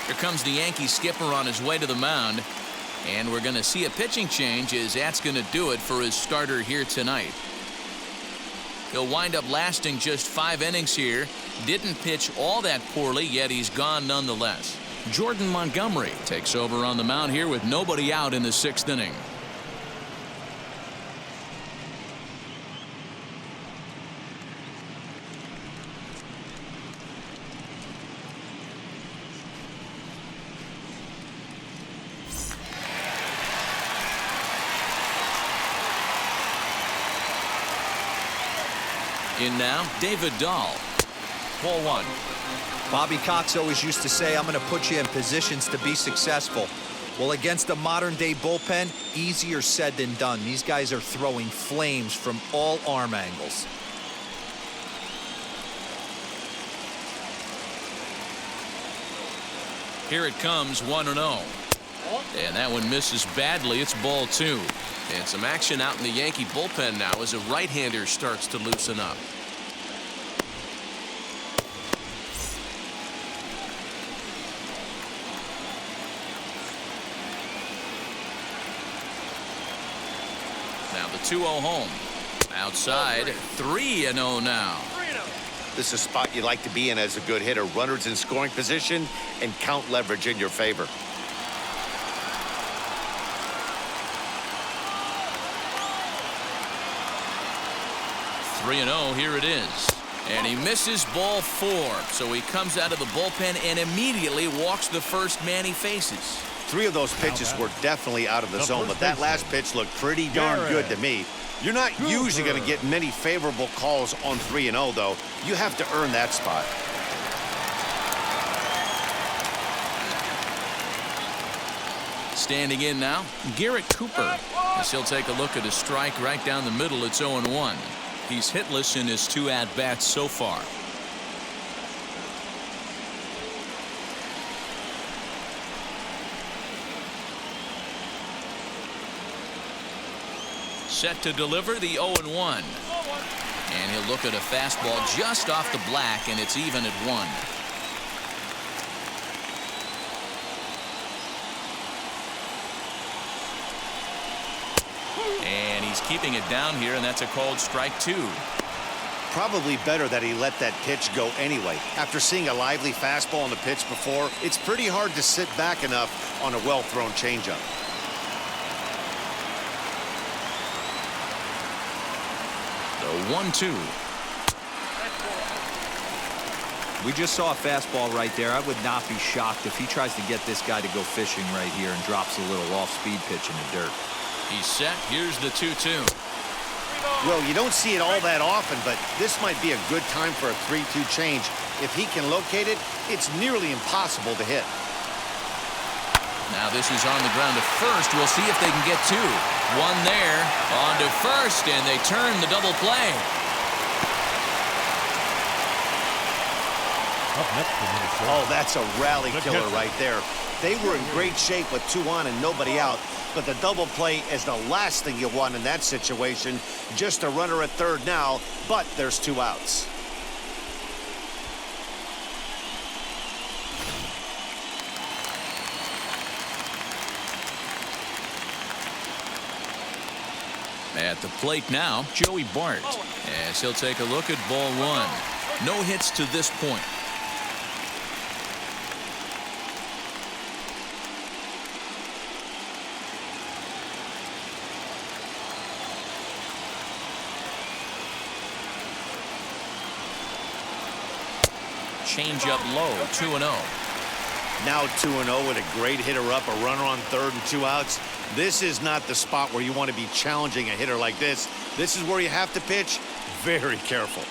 Here comes the Yankee skipper on his way to the mound. And we're going to see a pitching change as that's going to do it for his starter here tonight. He'll wind up lasting just 5 innings here. Didn't pitch all that poorly, yet he's gone nonetheless. Jordan Montgomery takes over on the mound here with nobody out in the 6th inning. In now, David Dahl. Ball 1.
Bobby Cox always used to say, I'm going to put you in positions to be successful. Well, against a modern-day bullpen, easier said than done. These guys are throwing flames from all arm angles.
Here it comes, 1-0. And that one misses badly. It's ball 2. And some action out in the Yankee bullpen now as a right-hander starts to loosen up. Now the 2-0 home. Outside, 3-0 now.
This is a spot you like to be in as a good hitter. Runners in scoring position and count leverage in your favor.
3-0, here it is. And he misses ball 4. So he comes out of the bullpen and immediately walks the first man he faces.
3 of those pitches were definitely out of the zone, but that last pitch looked pretty darn good to me. You're not usually going to get many favorable calls on 3-0, though. You have to earn that spot.
Standing in now, Garrett Cooper. As he'll take a look at a strike right down the middle. It's 0-1. He's hitless in his 2 at-bats so far. Set to deliver the 0-1. And he'll look at a fastball just off the black, and it's even at 1. And he's keeping it down here, and that's a called strike 2.
Probably better that he let that pitch go anyway. After seeing a lively fastball on the pitch before, it's pretty hard to sit back enough on a well-thrown changeup.
The 1-2.
We just saw a fastball right there. I would not be shocked if he tries to get this guy to go fishing right here and drops a little off-speed pitch in the dirt.
He's set. Here's the 2-2.
Well, you don't see it all that often, but this might be a good time for a 3-2 change. If he can locate it, it's nearly impossible to hit.
Now this is on the ground to first. We'll see if they can get 2. 1 there. On to first, and they turn the double play.
Oh, that's a rally killer right there. They were in great shape with 2 on and nobody out. But the double play is the last thing you want in that situation. Just a runner at third now, but there's 2 outs.
At the plate now, Joey Bart. As he'll take a look at ball 1. No hits to this point. changeup low, 2-0.
Now 2-0 with a great hitter up, a runner on third and 2 outs. This is not the spot where you want to be challenging a hitter like this. This is where you have to pitch very careful.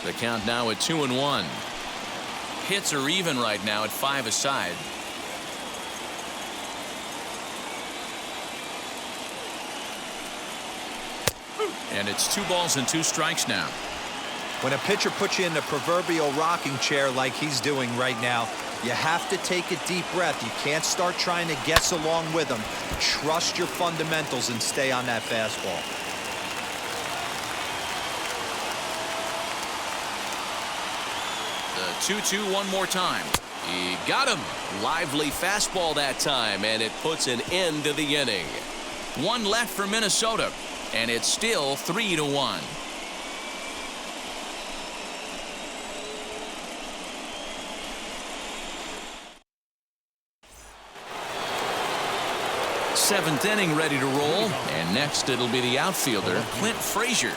The count now at 2-1. Hits are even right now at 5 aside. And it's 2 balls and 2 strikes now.
When a pitcher puts you in the proverbial rocking chair like he's doing right now, you have to take a deep breath. You can't start trying to guess along with him. Trust your fundamentals and stay on that fastball.
The 2-2 one more time. He got him. Lively fastball that time, and it puts an end to the inning. 1 left for Minnesota, and it's still 3-1. Seventh inning ready to roll, and next it'll be the outfielder, Clint Frazier.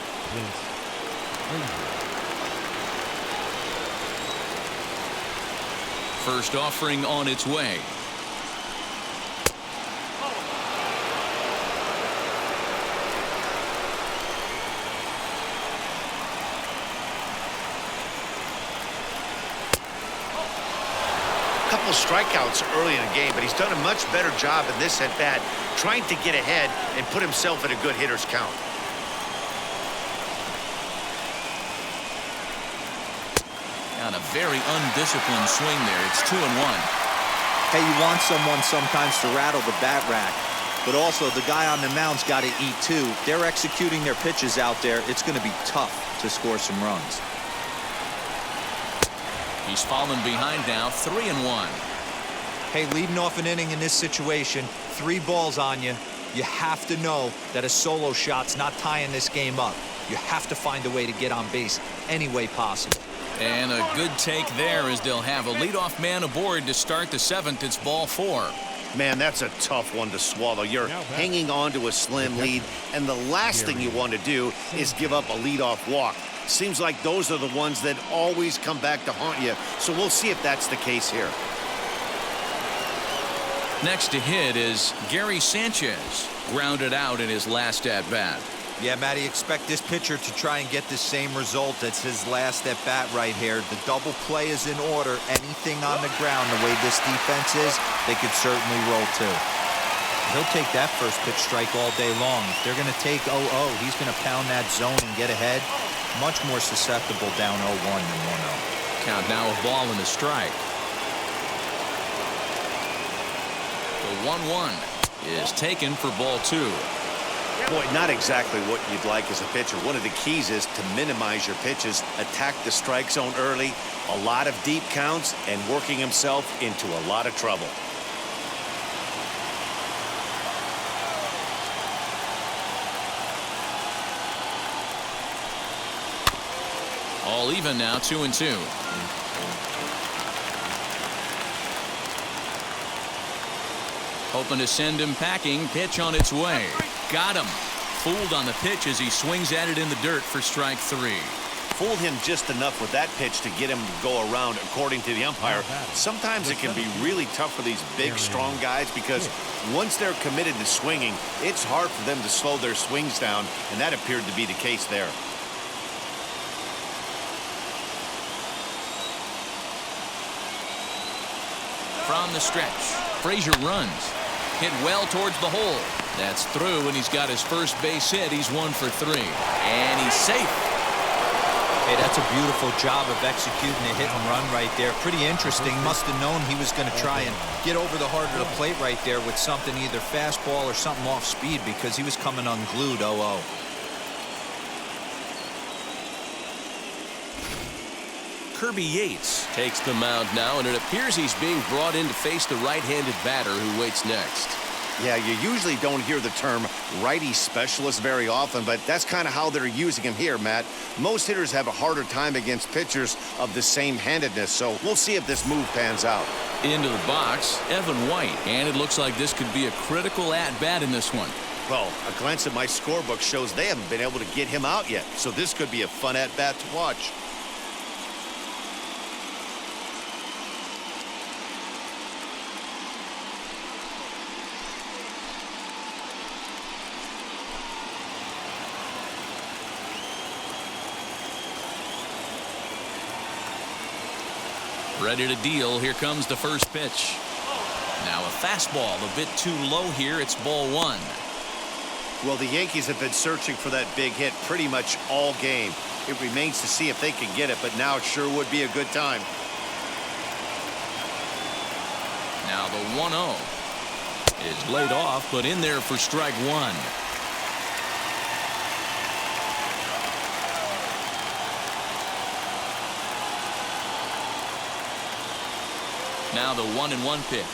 First offering on its way.
Couple strikeouts early in the game, but he's done a much better job in this at bat, trying to get ahead and put himself in a good hitter's count.
On a very undisciplined swing there. It's 2-1.
Hey, you want someone sometimes to rattle the bat rack, but also the guy on the mound's got to eat too. They're executing their pitches out there. It's going to be tough to score some runs.
He's fallen behind now, 3-1.
Hey, leading off an inning in this situation, 3 balls on you. You have to know that a solo shot's not tying this game up. You have to find a way to get on base any way possible.
And a good take there as they'll have a leadoff man aboard to start the 7th. It's ball 4.
Man, that's a tough one to swallow. You're hanging on to a slim lead, and the last thing you want to do is give up a leadoff walk. Seems like those are the ones that always come back to haunt you, so we'll see if that's the case here.
Next to hit is Gary Sanchez, grounded out in his last at-bat.
Yeah, Matty, expect this pitcher to try and get the same result as his last at bat right here. The double play is in order. Anything on the ground, the way this defense is, they could certainly roll too. He'll take that first pitch strike all day long. If they're going to take 0-0, he's going to pound that zone and get ahead. Much more susceptible down 0-1 than 1-0.
Count now a ball and a strike. The 1-1 is taken for ball 2.
Boy, not exactly what you'd like as a pitcher. One of the keys is to minimize your pitches, attack the strike zone early, a lot of deep counts, and working himself into a lot of trouble.
All even now, 2-2. Hoping to send him packing. Pitch on its way. Got him. Fooled on the pitch as he swings at it in the dirt for strike 3.
Fooled him just enough with that pitch to get him to go around, according to the umpire. Sometimes it can be really tough for these big, strong guys because once they're committed to swinging, it's hard for them to slow their swings down, and that appeared to be the case there.
From the stretch, Frazier runs. Hit well towards the hole. That's through, and he's got his first base hit. He's 1 for 3. And he's safe.
Hey, that's a beautiful job of executing a hit and run right there. Pretty interesting. Must have known he was going to try and get over the heart of the plate right there with something, either fastball or something off speed, because he was coming unglued 0-0.
Kirby Yates takes the mound now, and it appears he's being brought in to face the right-handed batter who waits next.
Yeah, you usually don't hear the term righty specialist very often, but that's kind of how they're using him here, Matt. Most hitters have a harder time against pitchers of the same handedness, so we'll see if this move pans out.
Into the box, Evan White, and it looks like this could be a critical at-bat in this one.
Well, a glance at my scorebook shows they haven't been able to get him out yet, so this could be a fun at-bat to watch.
Ready to deal. Here comes the first pitch. Now a fastball a bit too low here. It's ball one.
Well, the Yankees have been searching for that big hit pretty much all game. It remains to see if they can get it, but now it sure would be a good time.
Now the 1-0 is laid off, but in there for strike one. Now the 1-1 pitch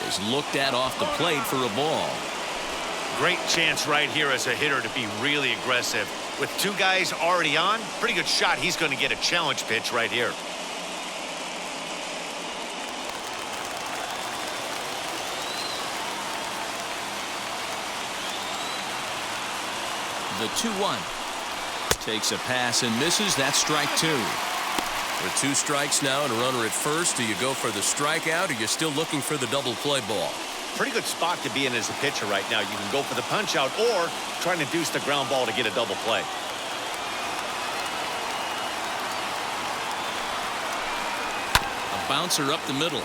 is looked at off the plate for a ball.
Great chance right here as a hitter to be really aggressive. With two guys already on, pretty good shot he's going to get a challenge pitch right here.
The 2-1 takes a pass and misses. That's strike two. With two strikes now and a runner at first, do you go for the strikeout or you're still looking for the double play ball?
Pretty good spot to be in as a pitcher right now. You can go for the punch out or try to deuce the ground ball to get a double play.
A bouncer up the middle.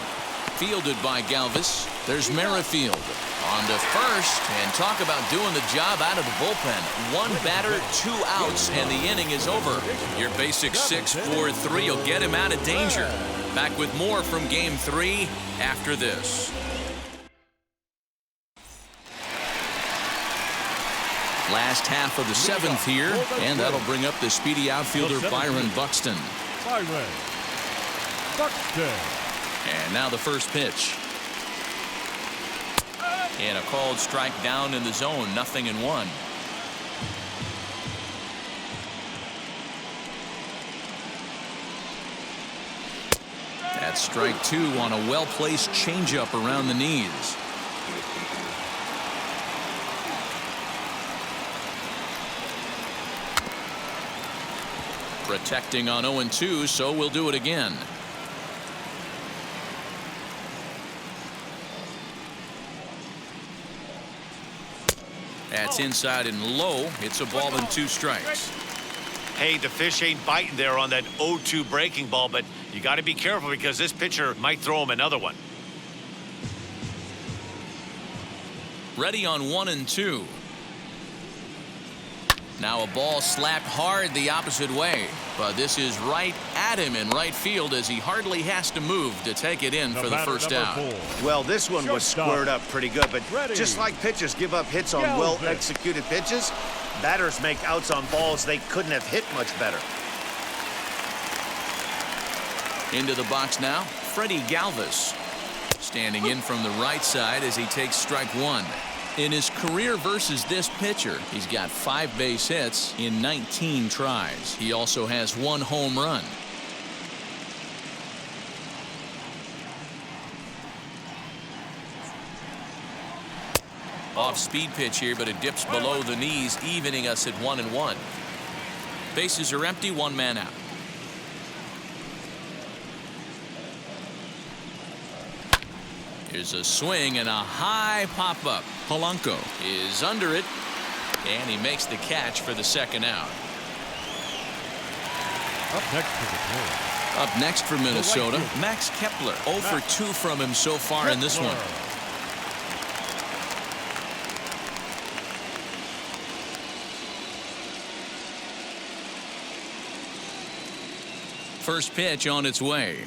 Fielded by Galvis. There's Merrifield on to first, and talk about doing the job out of the bullpen. One batter, 2 outs, and the inning is over. Your basic 6-4-3 will get him out of danger. Back with more from Game 3 after this. Last half of the 7th here, and that'll bring up the speedy outfielder Byron Buxton.
Byron Buxton.
And now the first pitch. And a called strike down in the zone, 0-1. That's strike two on a well-placed changeup around the knees. Protecting on 0-2, so we'll do it again. That's inside and low. It's a ball and 2 strikes.
Hey, the fish ain't biting there on that 0-2 breaking ball, but you got to be careful because this pitcher might throw him another one.
Ready on 1-2. Now a ball slapped hard the opposite way, but this is right at him in right field as he hardly has to move to take it in for the first out.
Well, this one was squared up pretty good, but just like pitchers give up hits on well-executed pitches, batters make outs on balls they couldn't have hit much better.
Into the box now, Freddie Galvis, standing in from the right side as he takes strike one. In his career versus this pitcher, he's got 5 base hits in 19 tries. He also has 1 home run. Off-speed pitch here, but it dips below the knees, evening us at 1-1. Bases are empty, 1 man out. Here's a swing and a high pop-up. Polanco is under it, and he makes the catch for the second out. Up next for Minnesota, Max Kepler. 0 for 2 from him so far in this one. First pitch on its way.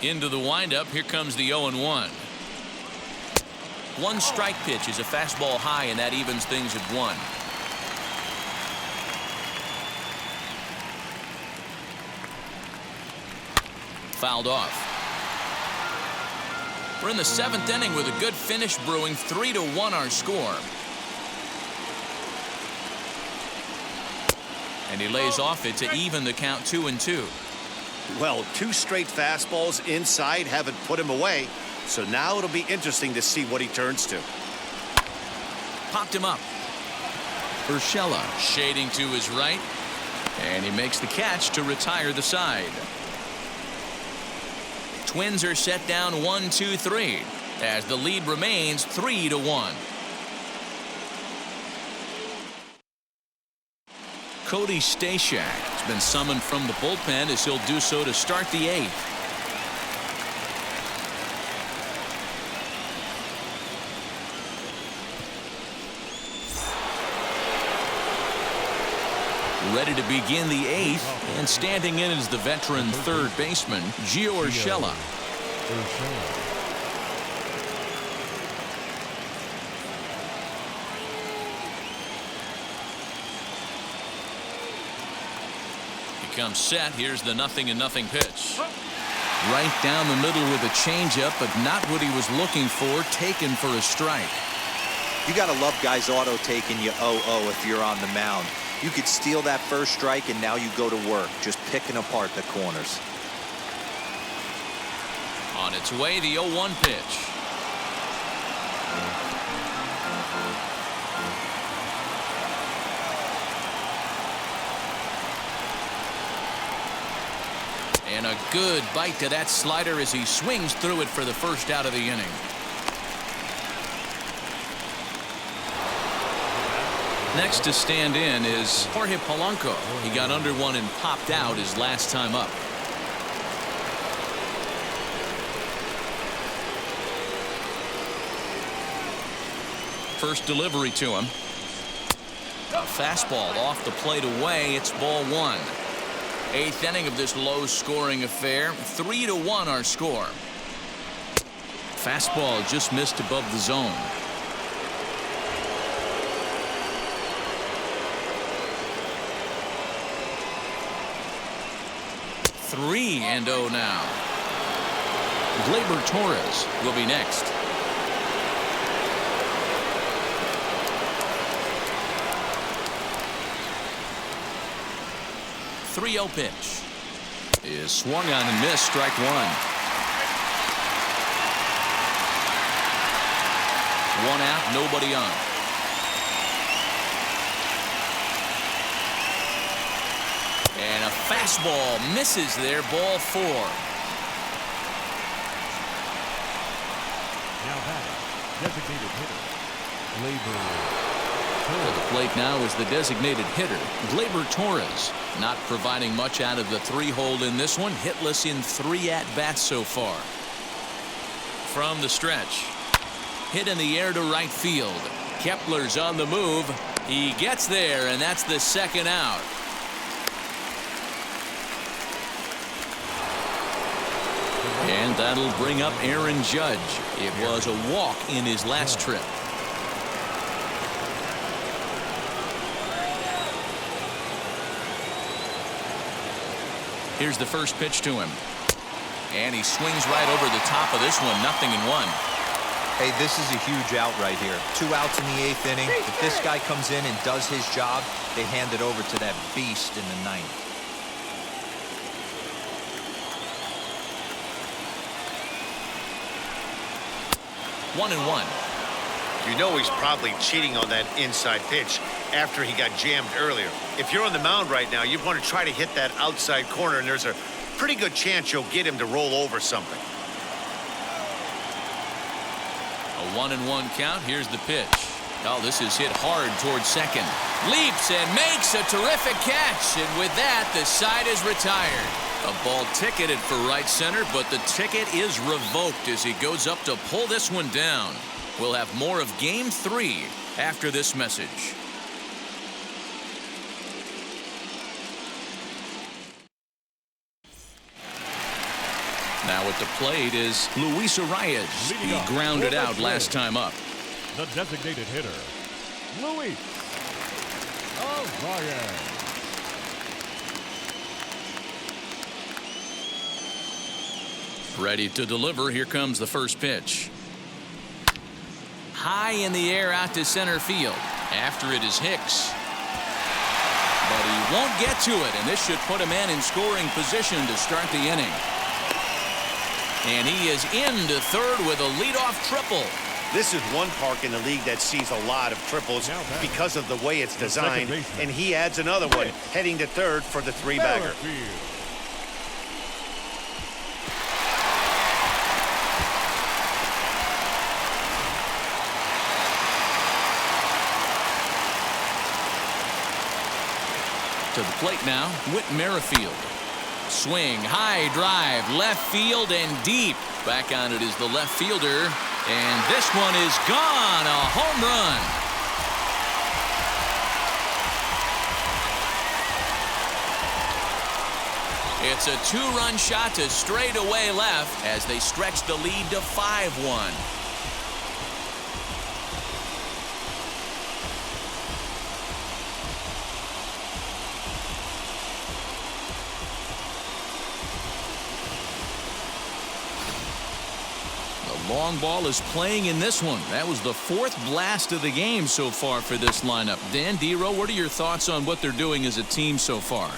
Into the windup. Here comes the 0-1. 1 strike pitch is a fastball high, and that evens things at 1. fouled off. We're in the 7th inning with a good finish brewing. 3-1 our score. And he lays off it to even the count 2-2.
Well, 2 straight fastballs inside haven't put him away. So now it'll be interesting to see what he turns to.
Popped him up. Urshela shading to his right. And he makes the catch to retire the side. Twins are set down 1-2-3 as the lead remains 3-1. Cody Stashak has been summoned from the bullpen as he'll do so to start the 8th. Ready to begin the 8th, and standing in is the veteran third baseman, Gio Urshela. He comes set. Here's the 0-0 pitch. Right down the middle with a changeup, but not what he was looking for. Taken for a strike.
You got to love guys auto taking you 0-0 if you're on the mound. You could steal that first strike, and now you go to work, just picking apart the corners.
On its way, the 0-1 pitch. And a good bite to that slider as he swings through it for the first out of the inning. Next to stand in is Jorge Polanco. He got under one and popped out his last time up. First delivery to him. A fastball off the plate away. It's ball 1. 8th inning of this low-scoring affair. 3-1 our score. Fastball just missed above the zone. 3-0 now. Glaber Torres will be next. .30 pitch is swung on and missed. Strike 1. 1 out, nobody on. And a fastball misses there. Ball 4.
Now batting, designated hitter, Glaber.
At the plate now is the designated hitter, Glaber Torres. Not providing much out of the 3-hole in this one. Hitless in 3 at-bats so far. From the stretch. Hit in the air to right field. Kepler's on the move. He gets there, and that's the 2nd out. And that'll bring up Aaron Judge. It was a walk in his last trip. Here's the first pitch to him. And he swings right over the top of this one. 0-1.
Hey, this is a huge out right here. 2 outs in the 8th inning. If this guy comes in and does his job, they hand it over to that beast in the 9th.
One and one.
You know he's probably cheating on that inside pitch after he got jammed earlier. If you're on the mound right now, you want to try to hit that outside corner, and there's a pretty good chance you'll get him to roll over something.
A 1-1 count. Here's the pitch. Oh, this is hit hard towards second. Leaps and makes a terrific catch. And with that, the side is retired. A ball ticketed for right center, but the ticket is revoked as he goes up to pull this one down. We'll have more of Game 3 after this message. Now at the plate is Luis Arias. He grounded out last time up.
The designated hitter, Luis Arias.
Ready to deliver. Here comes the first pitch. High in the air out to center field. After it is Hicks. But he won't get to it, and this should put a man in scoring position to start the inning. And he is into third with a leadoff triple.
This is one park in the league that sees a lot of triples because of the way it's designed, and he adds another one heading to third for the three-bagger.
To the plate now, Whit Merrifield. Swing, high drive, left field and deep. Back on it is the left fielder, and this one is gone. A home run. It's a two-run shot to straightaway left as they stretch the lead to 5-1. Long ball is playing in this one. That was the fourth blast of the game so far for this lineup. Dan, D-Row, what are your thoughts on what they're doing as a team so far?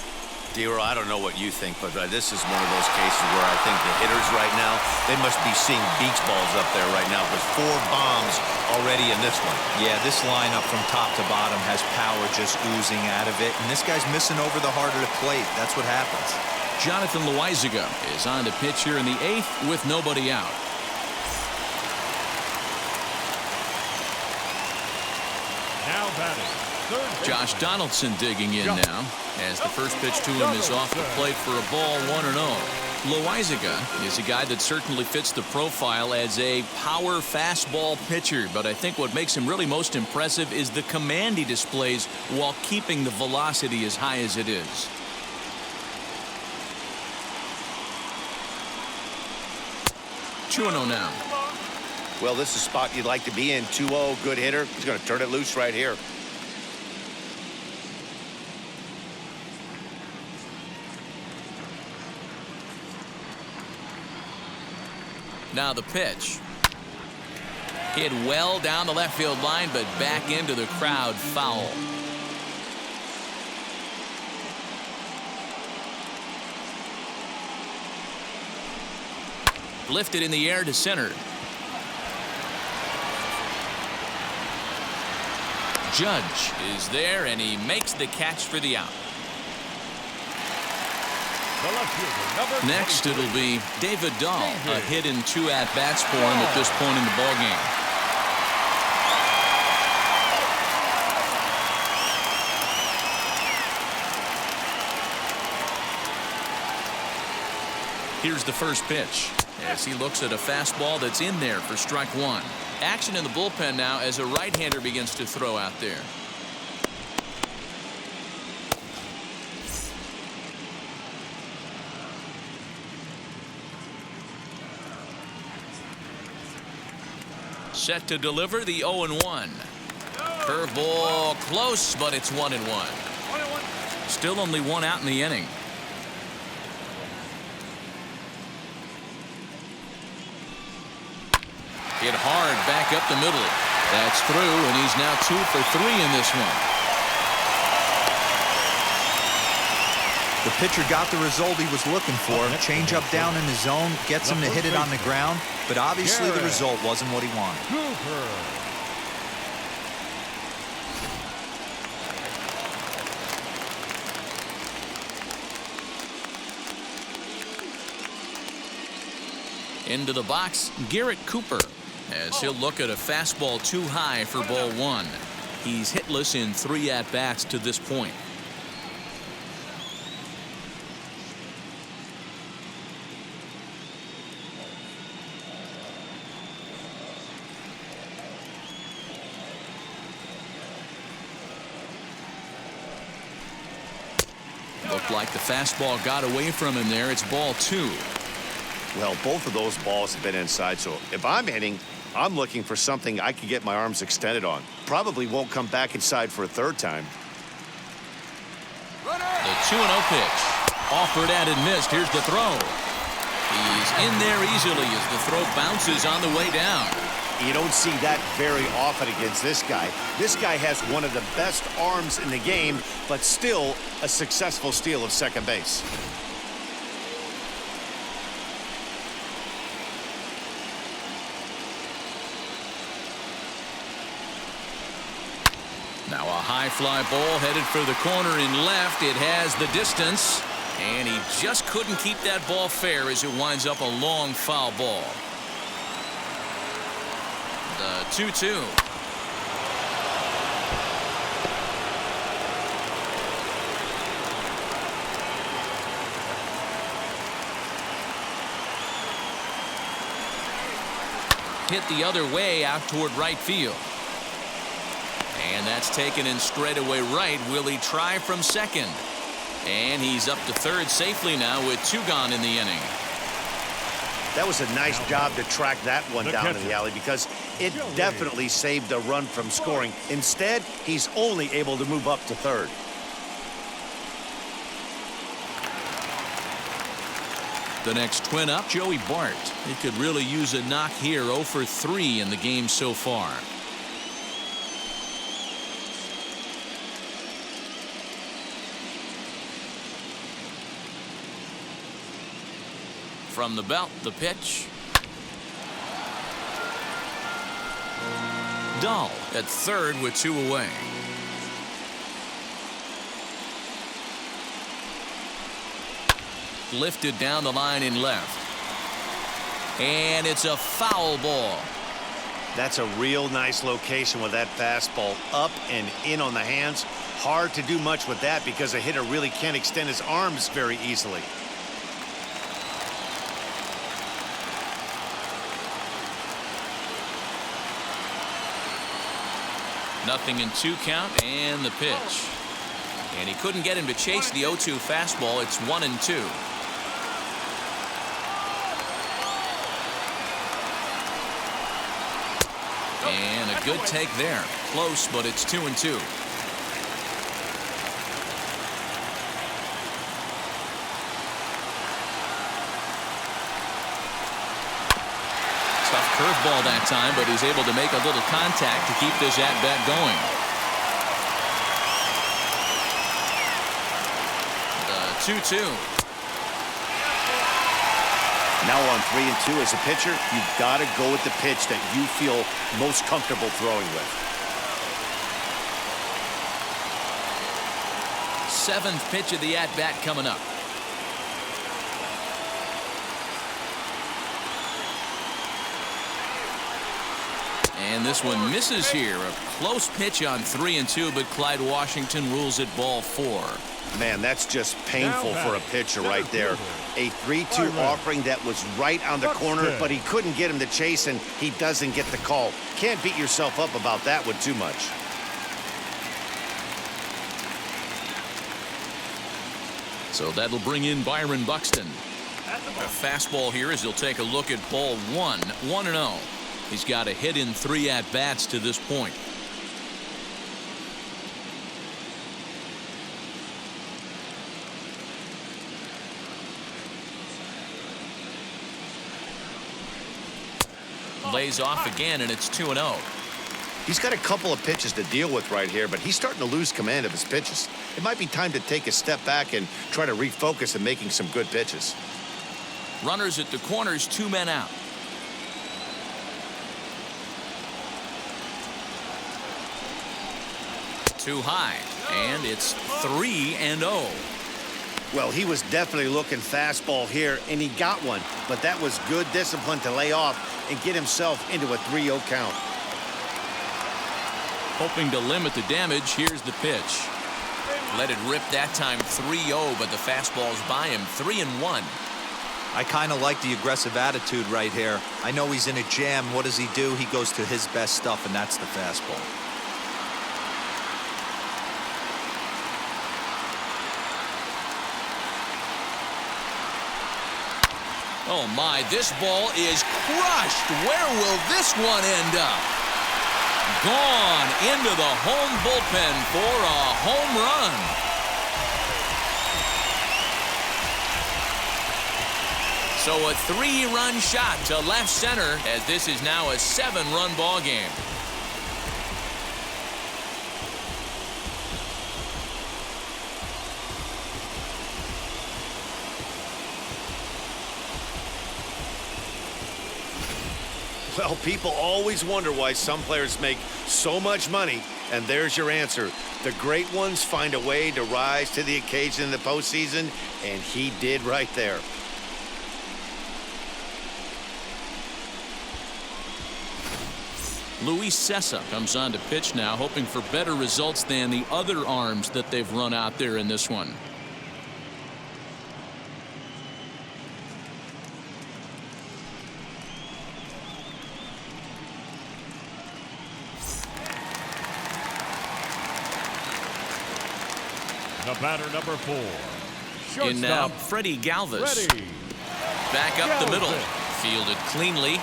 D-Row, I don't know what you think, but this is one of those cases where I think the hitters right now, they must be seeing beach balls up there right now with 4 bombs already in this one.
Yeah, this lineup from top to bottom has power just oozing out of it, and this guy's missing over the heart of the plate. That's what happens.
Jonathan Loaizaga is on to pitch here in the 8th with nobody out.
Now batting, third
Josh Donaldson digging in now as the first pitch to him is off the plate for a ball 1-0. Loaizaga is a guy that certainly fits the profile as a power fastball pitcher, but I think what makes him really most impressive is the command he displays while keeping the velocity as high as it is. Two 2-0 now.
Well, this is a spot you'd like to be in. 2-0, good hitter. He's going to turn it loose right here.
Now the pitch. Hit well down the left field line, but back into the crowd, foul. Lifted in the air to center. Judge is there, and he makes the catch for the out. Next, it'll be David Dahl. A hit in 2 at-bats for him at this point in the ballgame. Here's the first pitch as he looks at a fastball that's in there for strike 1. Action in the bullpen now as a right-hander begins to throw out there. Set to deliver the 0-1. Curveball close, but it's 1-1. Still only 1 out in the inning. Hit hard back up the middle. That's through, and he's now 2 for 3 in this one.
The pitcher got the result he was looking for. Change up down in the zone, gets him to hit it on the ground, but obviously the result wasn't what he wanted.
Into the box, Garrett Cooper, as he'll look at a fastball too high for ball 1. He's hitless in 3 at-bats to this point. Looked like the fastball got away from him there. It's ball 2.
Well, both of those balls have been inside, so if I'm hitting, I'm looking for something I can get my arms extended on. Probably won't come back inside for a third time.
The 2-0 pitch. Offered and missed. Here's the throw. He's in there easily as the throw bounces on the way down.
You don't see that very often against this guy. This guy has one of the best arms in the game, but still a successful steal of second base.
Now a high fly ball headed for the corner in left. It has the distance, and he just couldn't keep that ball fair as it winds up a long foul ball. The 2-2. Hit the other way out toward right field. And that's taken in straightaway right. Will he try from second? And he's up to third safely now with 2 gone in the inning.
That was a nice job to track that one down in the alley because it definitely saved a run from scoring. Instead, he's only able to move up to third.
The next twin up, Joey Bart. He could really use a knock here. 0 for 3 in the game so far. From the belt, the pitch. Dahl at third with 2 away. Lifted down the line in left. And it's a foul ball.
That's a real nice location with that fastball up and in on the hands. Hard to do much with that because a hitter really can't extend his arms very easily.
Nothing in 2 count and the pitch. And he couldn't get him to chase the 0-2 fastball. It's 1-2. And a good take there. Close, but it's 2-2. Tough curveball that time, but he's able to make a little contact to keep this at-bat going. The 2-2.
Now on 3-2 as a pitcher, you've got to go with the pitch that you feel most comfortable throwing with.
7th pitch of the at-bat coming up. And this one misses here. A close pitch on 3-2, but Clyde Washington rules it ball 4.
Man, that's just painful for a pitcher right there. A 3-2 offering that was right on the corner, but he couldn't get him to chase, and he doesn't get the call. Can't beat yourself up about that one too much.
So that'll bring in Byron Buxton. A fastball here as he'll take a look at ball 1. 1-0. He's got a hit in 3 at-bats to this point. Lays off again, and it's 2-0.
He's got a couple of pitches to deal with right here, but he's starting to lose command of his pitches. It might be time to take a step back and try to refocus on making some good pitches.
Runners at the corners, 2 men out. Too high, and it's 3-0.
Well, he was definitely looking fastball here, and he got one, but that was good discipline to lay off and get himself into a 3-0 count.
Hoping to limit the damage, here's the pitch. Let it rip that time. 3-0, but the fastball's by him. 3-1.
I kind of like the aggressive attitude right here. I know he's in a jam. What does he do? He goes to his best stuff, and that's the fastball.
Oh my, this ball is crushed. Where will this one end up? Gone into the home bullpen for a home run. So a 3-run shot to left center as this is now a 7-run ball game.
Well, people always wonder why some players make so much money, and there's your answer. The great ones find a way to rise to the occasion in the postseason, and he did right there.
Luis Cessa comes on to pitch now, hoping for better results than the other arms that they've run out there in this one.
The batter, number 4.
In now,
Shortstop,
Freddie Galvis.
Freddie.
Back up the middle.
Galvis.
Fielded cleanly.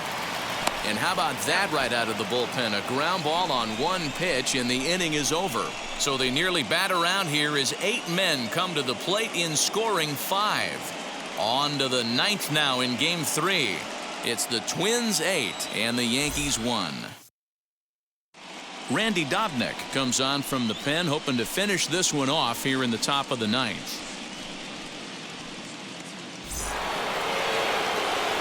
And how about that right out of the bullpen? A ground ball on 1 pitch, and the inning is over. So they nearly bat around here as 8 men come to the plate in scoring 5. On to the 9th now in Game 3. It's the Twins 8 and the Yankees 1. Randy Dobnak comes on from the pen, hoping to finish this one off here in the top of the 9th.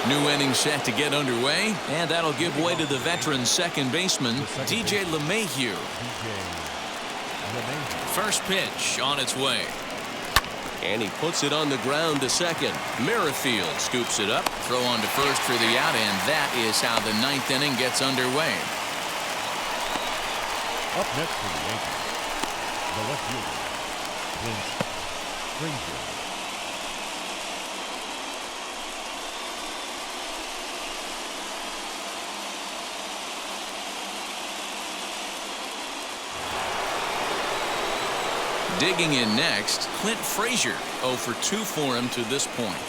New inning set to get underway, and that'll give way to the veteran second baseman, DJ LeMahieu. First pitch on its way. And he puts it on the ground to second. Merrifield scoops it up, throw on to first for the out, and that is how the 9th inning gets underway.
Up next for the Yankees, the left fielder, Clint Frazier.
Digging in next, Clint Frazier. 0 for 2 for him to this point.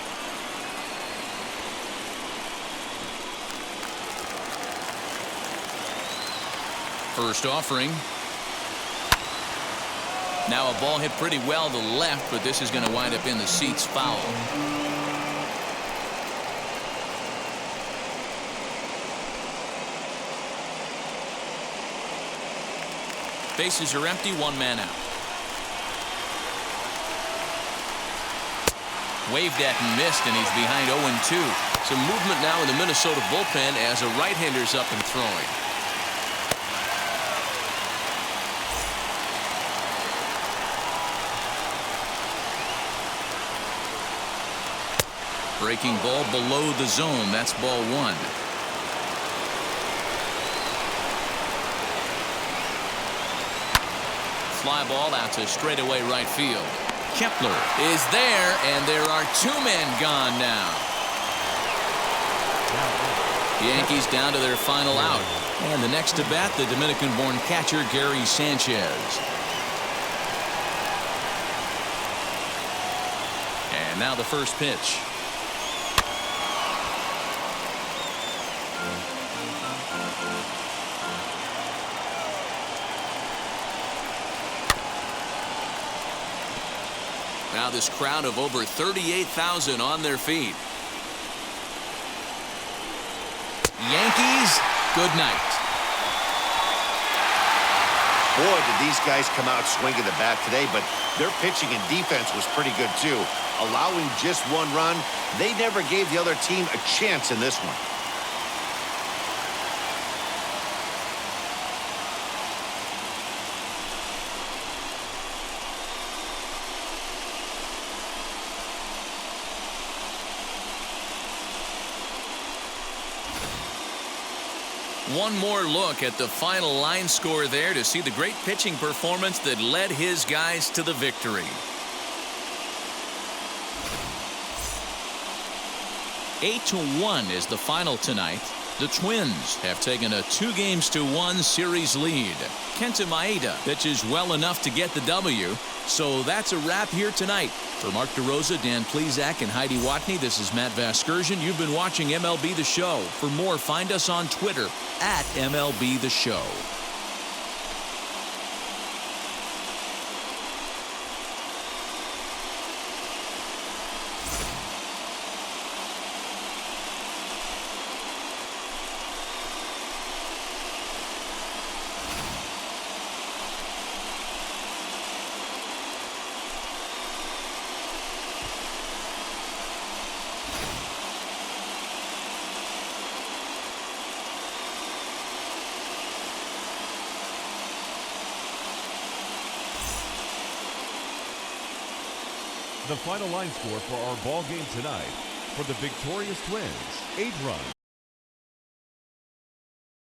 First offering. Now a ball hit pretty well to left, but this is going to wind up in the seats foul. Bases are empty, 1 man out. Waved at and missed, and he's behind 0-2. Some movement now in the Minnesota bullpen as a right-hander's up and throwing. Breaking ball below the zone. That's ball 1. Fly ball out to straightaway right field. Kepler is there, and there are 2 men gone now. Yankees down to their final out. And the next to bat, the Dominican-born catcher, Gary Sanchez. And now the first pitch. Now this crowd of over 38,000 on their feet. Yankees, good night.
Boy, did these guys come out swinging the bat today, but their pitching and defense was pretty good too. Allowing just 1 run, they never gave the other team a chance in this one.
One more look at the final line score there to see the great pitching performance that led his guys to the victory. 8-1 is the final tonight. The Twins have taken a 2-1 series lead. Kenta Maeda pitches well enough to get the W. So that's a wrap here tonight. For Mark DeRosa, Dan Plesac, and Heidi Watney, this is Matt Vasgersian. You've been watching MLB The Show. For more, find us on Twitter at MLB The Show.
The final line score for our ball game tonight: for the victorious Twins, 8 runs.